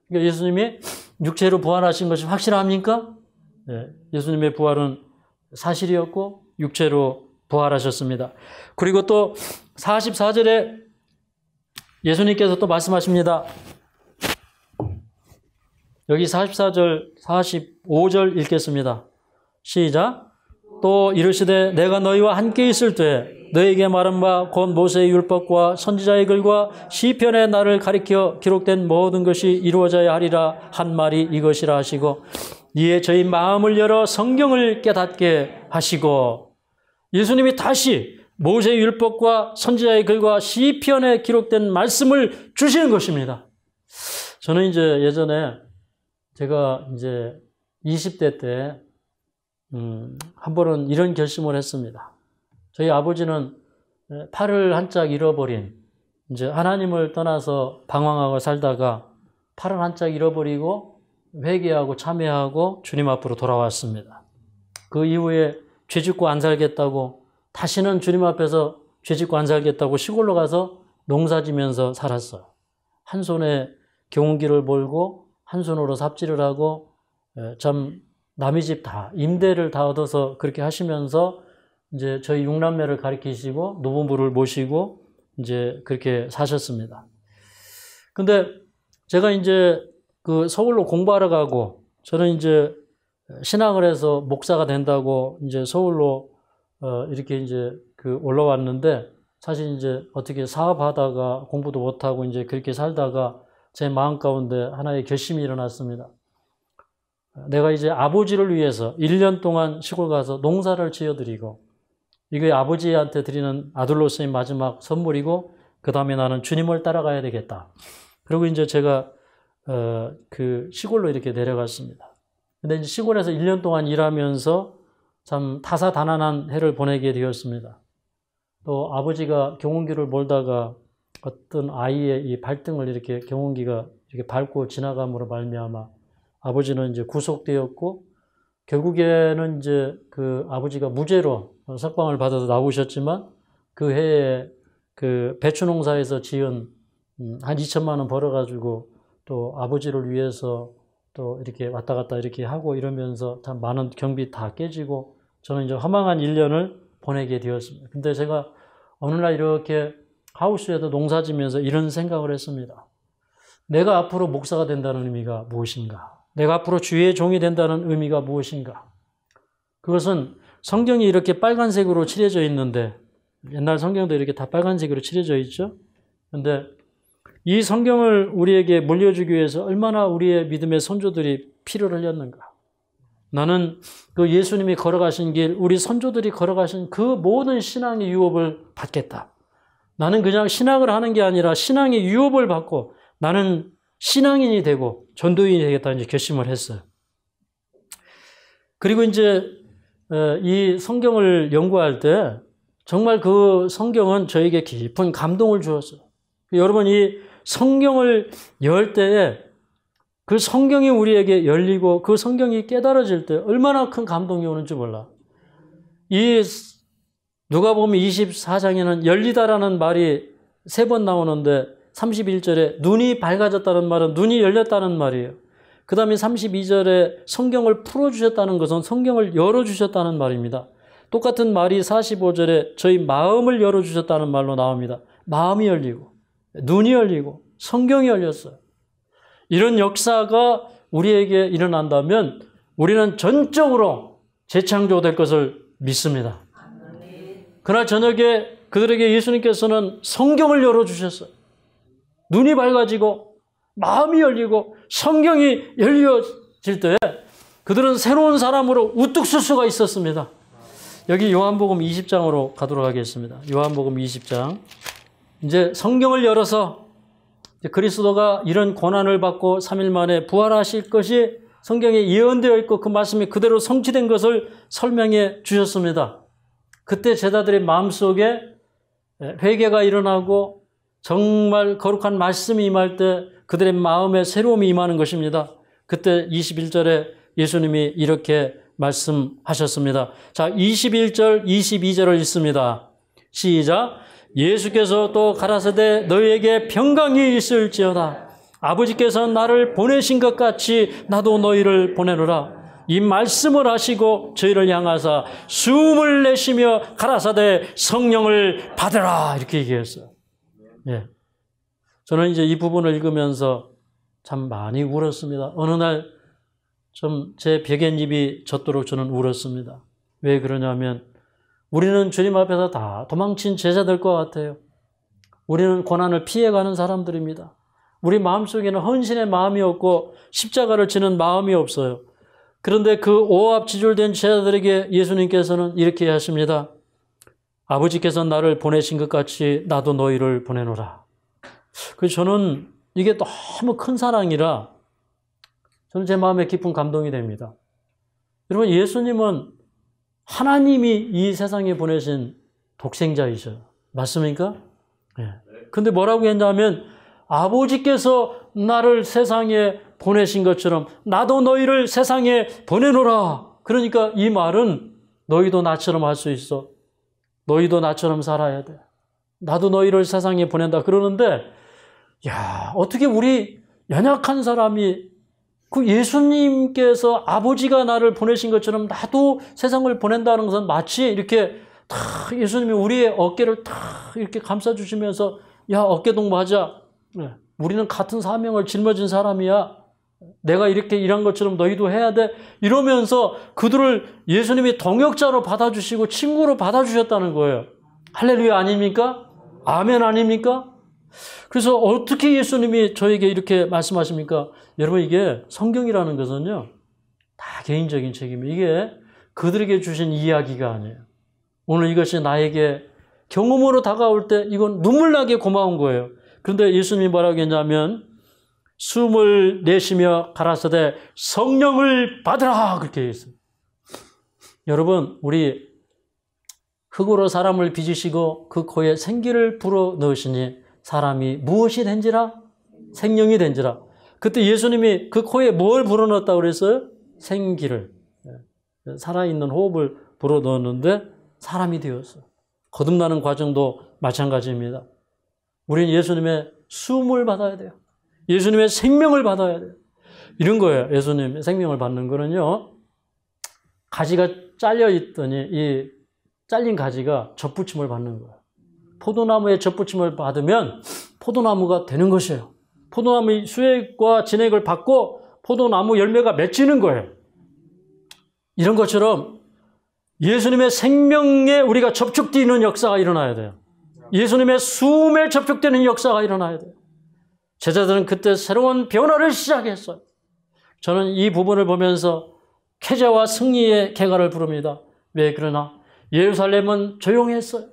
그러니까 예수님이 육체로 부활하신 것이 확실합니까? 네, 예수님의 부활은 사실이었고 육체로 부활하셨습니다. 그리고 또 44절에 예수님께서 또 말씀하십니다. 여기 44절, 45절 읽겠습니다. 시작. 또 이르시되 내가 너희와 함께 있을 때 너희에게 말한 바 곧 모세의 율법과 선지자의 글과 시편의 나를 가리켜 기록된 모든 것이 이루어져야 하리라 한 말이 이것이라 하시고 이에 저희 마음을 열어 성경을 깨닫게 하시고, 예수님이 다시 모세의 율법과 선지자의 글과 시편에 기록된 말씀을 주시는 것입니다. 저는 이제 예전에 제가 이제 20대 때 한 번은 이런 결심을 했습니다. 저희 아버지는 팔을 한짝 잃어버린, 이제 하나님을 떠나서 방황하고 살다가 팔을 한짝 잃어버리고 회개하고 참회하고 주님 앞으로 돌아왔습니다. 그 이후에 죄짓고 안 살겠다고, 다시는 주님 앞에서 죄짓고 안 살겠다고 시골로 가서 농사지면서 살았어요. 한 손에 경운기를 몰고 한 손으로 삽질을 하고 참 남의 집 다 임대를 다 얻어서 그렇게 하시면서 이제 저희 6남매를 가르치시고 노부부를 모시고 이제 그렇게 사셨습니다. 근데 제가 이제 그 서울로 공부하러 가고, 저는 이제 신앙을 해서 목사가 된다고 이제 서울로 이렇게 이제 올라왔는데, 사실 이제 어떻게 사업하다가 공부도 못하고 이제 그렇게 살다가 제 마음 가운데 하나의 결심이 일어났습니다. 내가 이제 아버지를 위해서 1년 동안 시골 가서 농사를 지어드리고, 이게 아버지한테 드리는 아들로서의 마지막 선물이고, 그 다음에 나는 주님을 따라가야 되겠다. 그리고 이제 제가 그 시골로 이렇게 내려갔습니다. 근데 이제 시골에서 1년 동안 일하면서 참 다사다난한 해를 보내게 되었습니다. 또 아버지가 경운기를 몰다가 어떤 아이의 이 발등을 이렇게 경운기가 이렇게 밟고 지나감으로 말미암아 아버지는 이제 구속되었고, 결국에는 이제 그 아버지가 무죄로 석방을 받아서 나오셨지만, 그 해에 그 배추 농사에서 지은 한 2천만 원 벌어가지고 또 아버지를 위해서 또 이렇게 왔다 갔다 이렇게 하고 이러면서 참 많은 경비 다 깨지고 저는 이제 허망한 1년을 보내게 되었습니다. 근데 제가 어느 날 이렇게 하우스에도 농사 지면서 이런 생각을 했습니다. 내가 앞으로 목사가 된다는 의미가 무엇인가? 내가 앞으로 주의 종이 된다는 의미가 무엇인가? 그것은 성경이 이렇게 빨간색으로 칠해져 있는데, 옛날 성경도 이렇게 다 빨간색으로 칠해져 있죠? 그런데 이 성경을 우리에게 물려주기 위해서 얼마나 우리의 믿음의 선조들이 피를 흘렸는가? 나는 그 예수님이 걸어가신 길, 우리 선조들이 걸어가신 그 모든 신앙의 유업을 받겠다. 나는 그냥 신학을 하는 게 아니라 신앙의 유업을 받고 나는 신앙인이 되고 전도인이 되겠다 이제 결심을 했어요. 그리고 이제 이 성경을 연구할 때 정말 그 성경은 저에게 깊은 감동을 주었어요. 여러분, 이 성경을 열 때에 그 성경이 우리에게 열리고 그 성경이 깨달아질 때 얼마나 큰 감동이 오는지 몰라. 이 누가복음 24장에는 열리다라는 말이 3번 나오는데 31절에 눈이 밝아졌다는 말은 눈이 열렸다는 말이에요. 그 다음에 32절에 성경을 풀어주셨다는 것은 성경을 열어주셨다는 말입니다. 똑같은 말이 45절에 저희 마음을 열어주셨다는 말로 나옵니다. 마음이 열리고 눈이 열리고 성경이 열렸어요. 이런 역사가 우리에게 일어난다면 우리는 전적으로 재창조될 것을 믿습니다. 그날 저녁에 그들에게 예수님께서는 성경을 열어주셨어요. 눈이 밝아지고 마음이 열리고 성경이 열려질 때 그들은 새로운 사람으로 우뚝 설 수가 있었습니다. 여기 요한복음 20장으로 가도록 하겠습니다. 요한복음 20장. 이제 성경을 열어서 그리스도가 이런 고난을 받고 3일 만에 부활하실 것이 성경에 예언되어 있고 그 말씀이 그대로 성취된 것을 설명해 주셨습니다. 그때 제자들의 마음속에 회개가 일어나고 정말 거룩한 말씀이 임할 때 그들의 마음에 새로움이 임하는 것입니다. 그때 21절에 예수님이 이렇게 말씀하셨습니다. 자, 21절, 22절을 읽습니다. 시작. 예수께서 또 가라사대 너희에게 평강이 있을지어다. 아버지께서 나를 보내신 것 같이 나도 너희를 보내노라. 이 말씀을 하시고 저희를 향하사 숨을 내쉬며 가라사대 성령을 받으라 이렇게 얘기했어요. 예. 저는 이제 이 부분을 읽으면서 참 많이 울었습니다. 어느 날 좀 제 벽앤입이 젖도록 저는 울었습니다. 왜 그러냐면 우리는 주님 앞에서 다 도망친 제자들 것 같아요. 우리는 고난을 피해가는 사람들입니다. 우리 마음속에는 헌신의 마음이 없고 십자가를 지는 마음이 없어요. 그런데 그 오합지졸된 제자들에게 예수님께서는 이렇게 하십니다. 아버지께서 나를 보내신 것 같이 나도 너희를 보내노라. 그래서 저는 이게 너무 큰 사랑이라 저는 제 마음에 깊은 감동이 됩니다. 여러분, 예수님은 하나님이 이 세상에 보내신 독생자이셔요. 맞습니까? 예. 근데 뭐라고 했냐면 아버지께서 나를 세상에 보내신 것처럼 나도 너희를 세상에 보내노라. 그러니까 이 말은 너희도 나처럼 할 수 있어. 너희도 나처럼 살아야 돼. 나도 너희를 세상에 보낸다. 그러는데 야, 어떻게 우리 연약한 사람이 그 예수님께서 아버지가 나를 보내신 것처럼 나도 세상을 보낸다는 것은 마치 이렇게 다 예수님이 우리의 어깨를 다 이렇게 감싸주시면서 야, 어깨 동무하자. 우리는 같은 사명을 짊어진 사람이야. 내가 이렇게 일한 것처럼 너희도 해야 돼. 이러면서 그들을 예수님이 동역자로 받아주시고 친구로 받아주셨다는 거예요. 할렐루야 아닙니까? 아멘 아닙니까? 그래서 어떻게 예수님이 저에게 이렇게 말씀하십니까? 여러분, 이게 성경이라는 것은요, 다 개인적인 책임이에요. 이게 그들에게 주신 이야기가 아니에요. 오늘 이것이 나에게 경험으로 다가올 때 이건 눈물나게 고마운 거예요. 그런데 예수님이 뭐라고 했냐면 숨을 내쉬며 가라사대 성령을 받으라 그렇게 했어요. 여러분, 우리 흙으로 사람을 빚으시고 그 코에 생기를 불어 넣으시니 사람이 무엇이 된지라? 생명이 된지라. 그때 예수님이 그 코에 뭘 불어넣었다고 그랬어요? 생기를. 살아있는 호흡을 불어넣었는데 사람이 되었어요. 거듭나는 과정도 마찬가지입니다. 우리는 예수님의 숨을 받아야 돼요. 예수님의 생명을 받아야 돼요. 이런 거예요. 예수님의 생명을 받는 거는요. 가지가 잘려 있더니 이 잘린 가지가 젖붙임을 받는 거예요. 포도나무의 젖붙임을 받으면 포도나무가 되는 것이에요. 포도나무의 수액과 진액을 받고 포도나무 열매가 맺히는 거예요. 이런 것처럼 예수님의 생명에 우리가 접촉되는 역사가 일어나야 돼요. 예수님의 숨에 접촉되는 역사가 일어나야 돼요. 제자들은 그때 새로운 변화를 시작했어요. 저는 이 부분을 보면서 쾌재와 승리의 개가를 부릅니다. 왜 그러나 예루살렘은 조용했어요.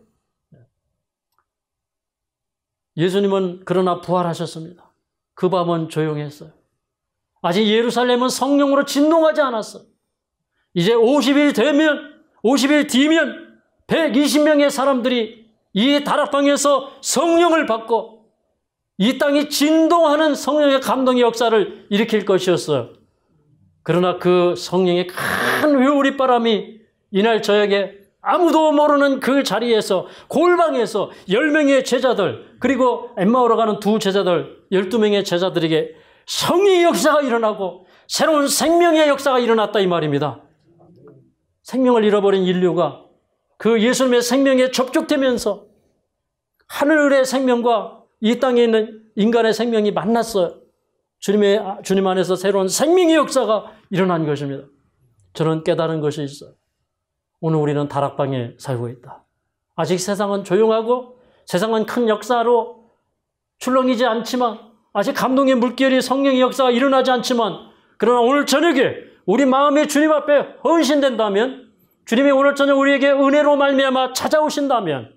예수님은 그러나 부활하셨습니다. 그 밤은 조용했어요. 아직 예루살렘은 성령으로 진동하지 않았어요. 이제 50일 뒤면 120명의 사람들이 이 다락방에서 성령을 받고 이 땅이 진동하는 성령의 감동의 역사를 일으킬 것이었어요. 그러나 그 성령의 큰 회오리바람이 이날 저녁에 아무도 모르는 그 자리에서 골방에서 10명의 제자들 그리고 엠마오로 가는 두 제자들 12명의 제자들에게 성령의 역사가 일어나고 새로운 생명의 역사가 일어났다 이 말입니다. 생명을 잃어버린 인류가 그 예수님의 생명에 접촉되면서 하늘의 생명과 이 땅에 있는 인간의 생명이 만났어요. 주님 안에서 새로운 생명의 역사가 일어난 것입니다. 저는 깨달은 것이 있어요. 오늘 우리는 다락방에 살고 있다. 아직 세상은 조용하고 세상은 큰 역사로 출렁이지 않지만 아직 감동의 물결이 성령의 역사가 일어나지 않지만 그러나 오늘 저녁에 우리 마음이 주님 앞에 헌신된다면 주님이 오늘 저녁 우리에게 은혜로 말미암아 찾아오신다면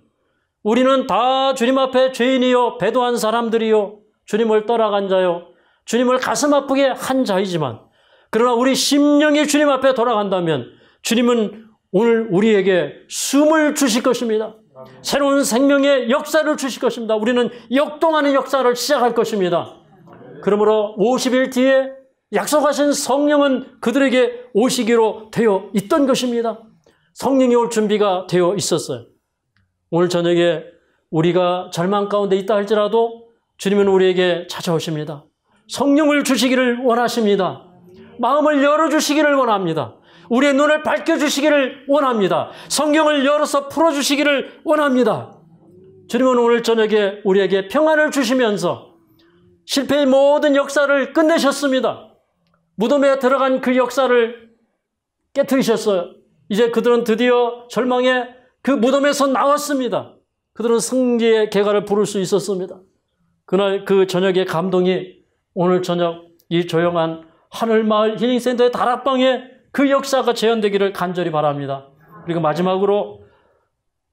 우리는 다 주님 앞에 죄인이요 배도한 사람들이요 주님을 떠나간 자요 주님을 가슴 아프게 한 자이지만 그러나 우리 심령이 주님 앞에 돌아간다면 주님은 오늘 우리에게 숨을 주실 것입니다. 새로운 생명의 역사를 주실 것입니다. 우리는 역동하는 역사를 시작할 것입니다. 그러므로 50일 뒤에 약속하신 성령은 그들에게 오시기로 되어 있던 것입니다. 성령이 올 준비가 되어 있었어요. 오늘 저녁에 우리가 절망 가운데 있다 할지라도 주님은 우리에게 찾아오십니다. 성령을 주시기를 원하십니다. 마음을 열어주시기를 원합니다. 우리의 눈을 밝혀주시기를 원합니다. 성경을 열어서 풀어주시기를 원합니다. 주님은 오늘 저녁에 우리에게 평안을 주시면서 실패의 모든 역사를 끝내셨습니다. 무덤에 들어간 그 역사를 깨트리셨어요. 이제 그들은 드디어 절망의 그 무덤에서 나왔습니다. 그들은 승리의 개가를 부를 수 있었습니다. 그날 그 저녁의 감동이 오늘 저녁 이 조용한 하늘마을 힐링센터의 다락방에 그 역사가 재현되기를 간절히 바랍니다. 그리고 마지막으로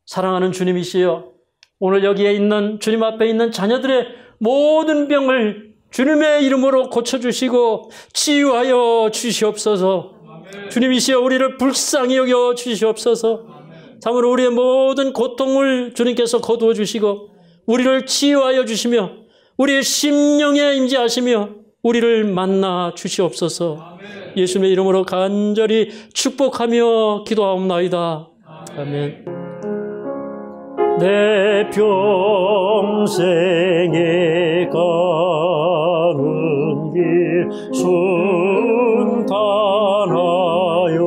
사랑하는 주님이시여 오늘 여기에 있는 주님 앞에 있는 자녀들의 모든 병을 주님의 이름으로 고쳐주시고 치유하여 주시옵소서. 주님이시여 우리를 불쌍히 여겨 주시옵소서. 참으로 우리의 모든 고통을 주님께서 거두어 주시고 우리를 치유하여 주시며 우리의 심령에 임재하시며 우리를 만나 주시옵소서. 예수님의 이름으로 간절히 축복하며 기도하옵나이다. 아멘. 내 평생에 가는 길 순탄하여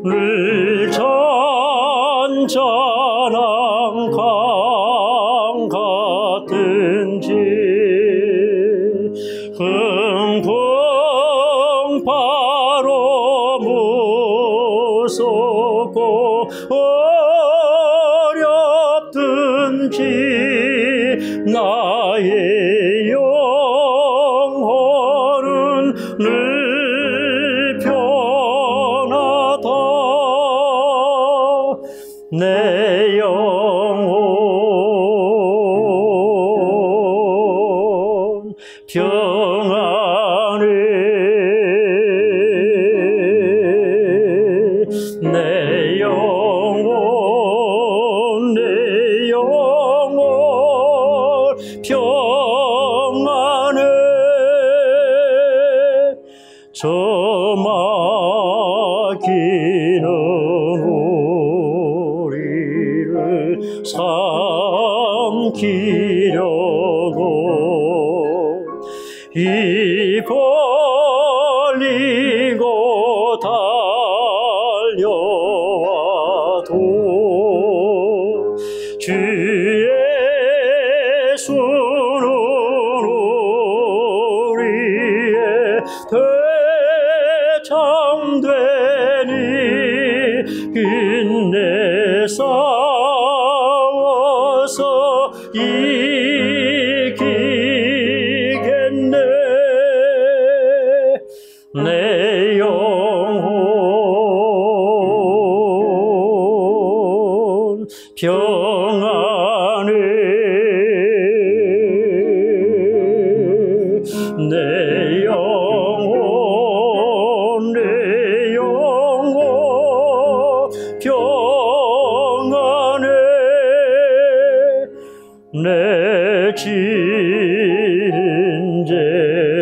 늘 잔잔한 강 같은지 흥풍바로 무섭고 어렵든지 나의 영혼은 늘 편하다. 내 영혼 평안해. 내 영혼 평안해. 저 마귀는 우리를 삼키려고 입 벌리고 달려와도 주의 손은 우리 참되니 인내 싸워서 이기겠네. 내 영혼 평안해. 내 영혼 평안해. 내 진제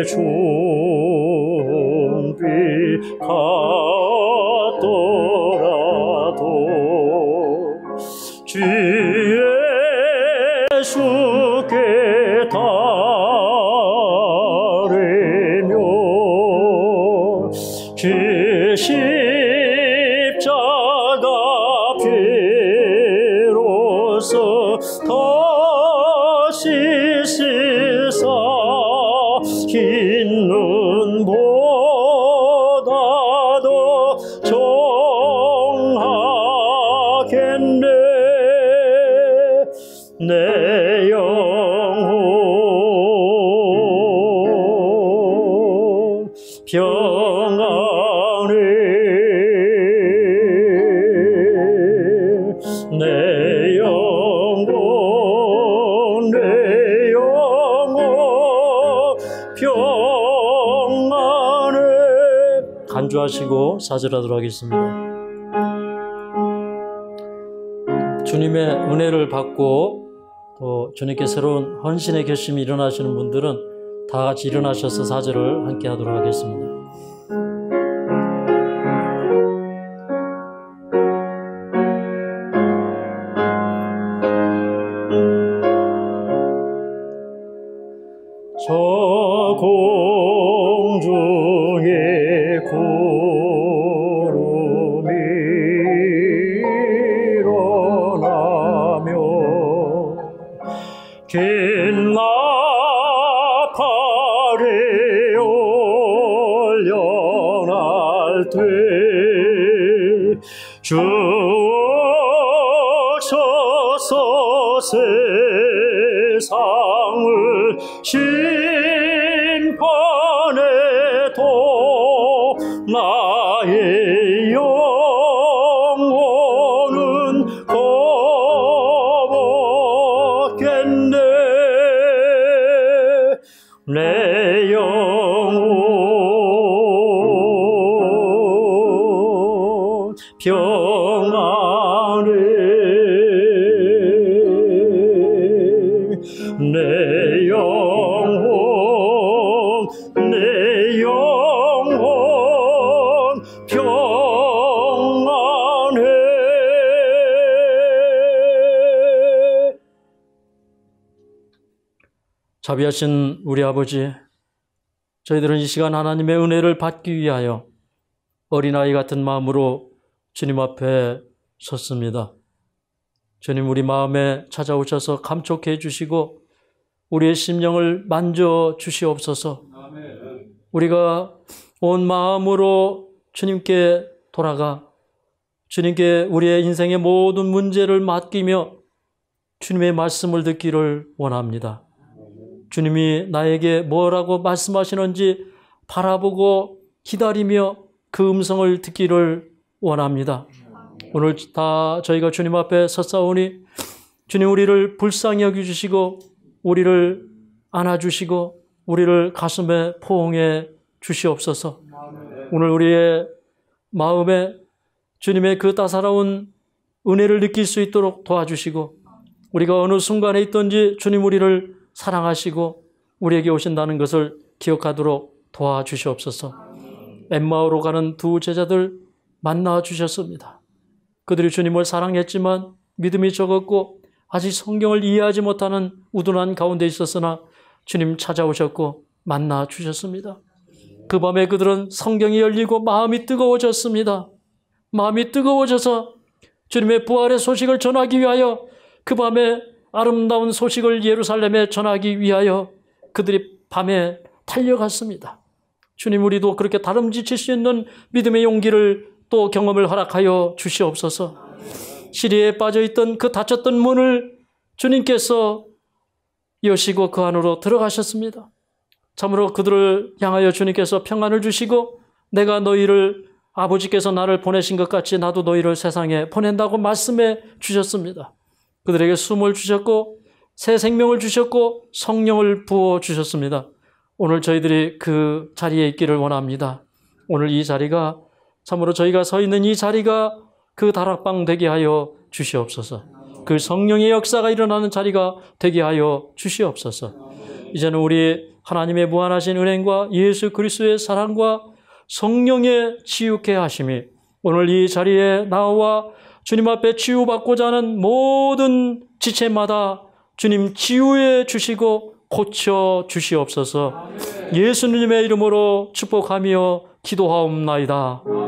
준비 갔더라도 주 예수께 따르며 주 십자가 피로써 다시 씻사 흰 눈보다 더 정하겠네. 내 영혼 평안해. 내 영혼 평안해. 간주하시고 사절하도록 하겠습니다. 주님의 은혜를 받고 또 주님께 새로운 헌신의 결심이 일어나시는 분들은 다 같이 일어나셔서 사절을 함께 하도록 하겠습니다. 저 공중에 구름이 일어나며 긴 나팔에 올려날 때 주옵소서 세상을 심판해도 나의 영혼은 겁없겠네. 내 영혼 평안해. 내 영혼 평안해. 자비하신 우리 아버지, 저희들은 이 시간 하나님의 은혜를 받기 위하여 어린아이 같은 마음으로 주님 앞에 섰습니다. 주님, 우리 마음에 찾아오셔서 감촉해 해주시고 우리의 심령을 만져 주시옵소서. 우리가 온 마음으로 주님께 돌아가 주님께 우리의 인생의 모든 문제를 맡기며 주님의 말씀을 듣기를 원합니다. 주님이 나에게 뭐라고 말씀하시는지 바라보고 기다리며 그 음성을 듣기를 원합니다. 오늘 다 저희가 주님 앞에 섰사오니 주님, 우리를 불쌍히 여겨주시고 우리를 안아주시고 우리를 가슴에 포옹해 주시옵소서. 오늘 우리의 마음에 주님의 그 따사로운 은혜를 느낄 수 있도록 도와주시고, 우리가 어느 순간에 있든지 주님 우리를 사랑하시고 우리에게 오신다는 것을 기억하도록 도와주시옵소서. 엠마오로 가는 두 제자들 만나 주셨습니다. 그들이 주님을 사랑했지만 믿음이 적었고 아직 성경을 이해하지 못하는 우둔한 가운데 있었으나 주님 찾아오셨고 만나 주셨습니다. 그 밤에 그들은 성경이 열리고 마음이 뜨거워졌습니다. 마음이 뜨거워져서 주님의 부활의 소식을 전하기 위하여, 그 밤에 아름다운 소식을 예루살렘에 전하기 위하여 그들이 밤에 달려갔습니다. 주님, 우리도 그렇게 다름지칠 수 있는 믿음의 용기를 또 경험을 허락하여 주시옵소서. 시리에 빠져있던 그 닫혔던 문을 주님께서 여시고 그 안으로 들어가셨습니다. 참으로 그들을 향하여 주님께서 평안을 주시고 내가 너희를 아버지께서 나를 보내신 것 같이 나도 너희를 세상에 보낸다고 말씀해 주셨습니다. 그들에게 숨을 주셨고 새 생명을 주셨고 성령을 부어 주셨습니다. 오늘 저희들이 그 자리에 있기를 원합니다. 오늘 이 자리가 참으로 저희가 서 있는 이 자리가 그 다락방 되게 하여 주시옵소서. 그 성령의 역사가 일어나는 자리가 되게 하여 주시옵소서. 이제는 우리 하나님의 무한하신 은행과 예수 그리스도의 사랑과 성령의 치유케 하심이 오늘 이 자리에 나와 주님 앞에 치유받고자 하는 모든 지체마다 주님 치유해 주시고 고쳐 주시옵소서. 예수님의 이름으로 축복하며 기도하옵나이다.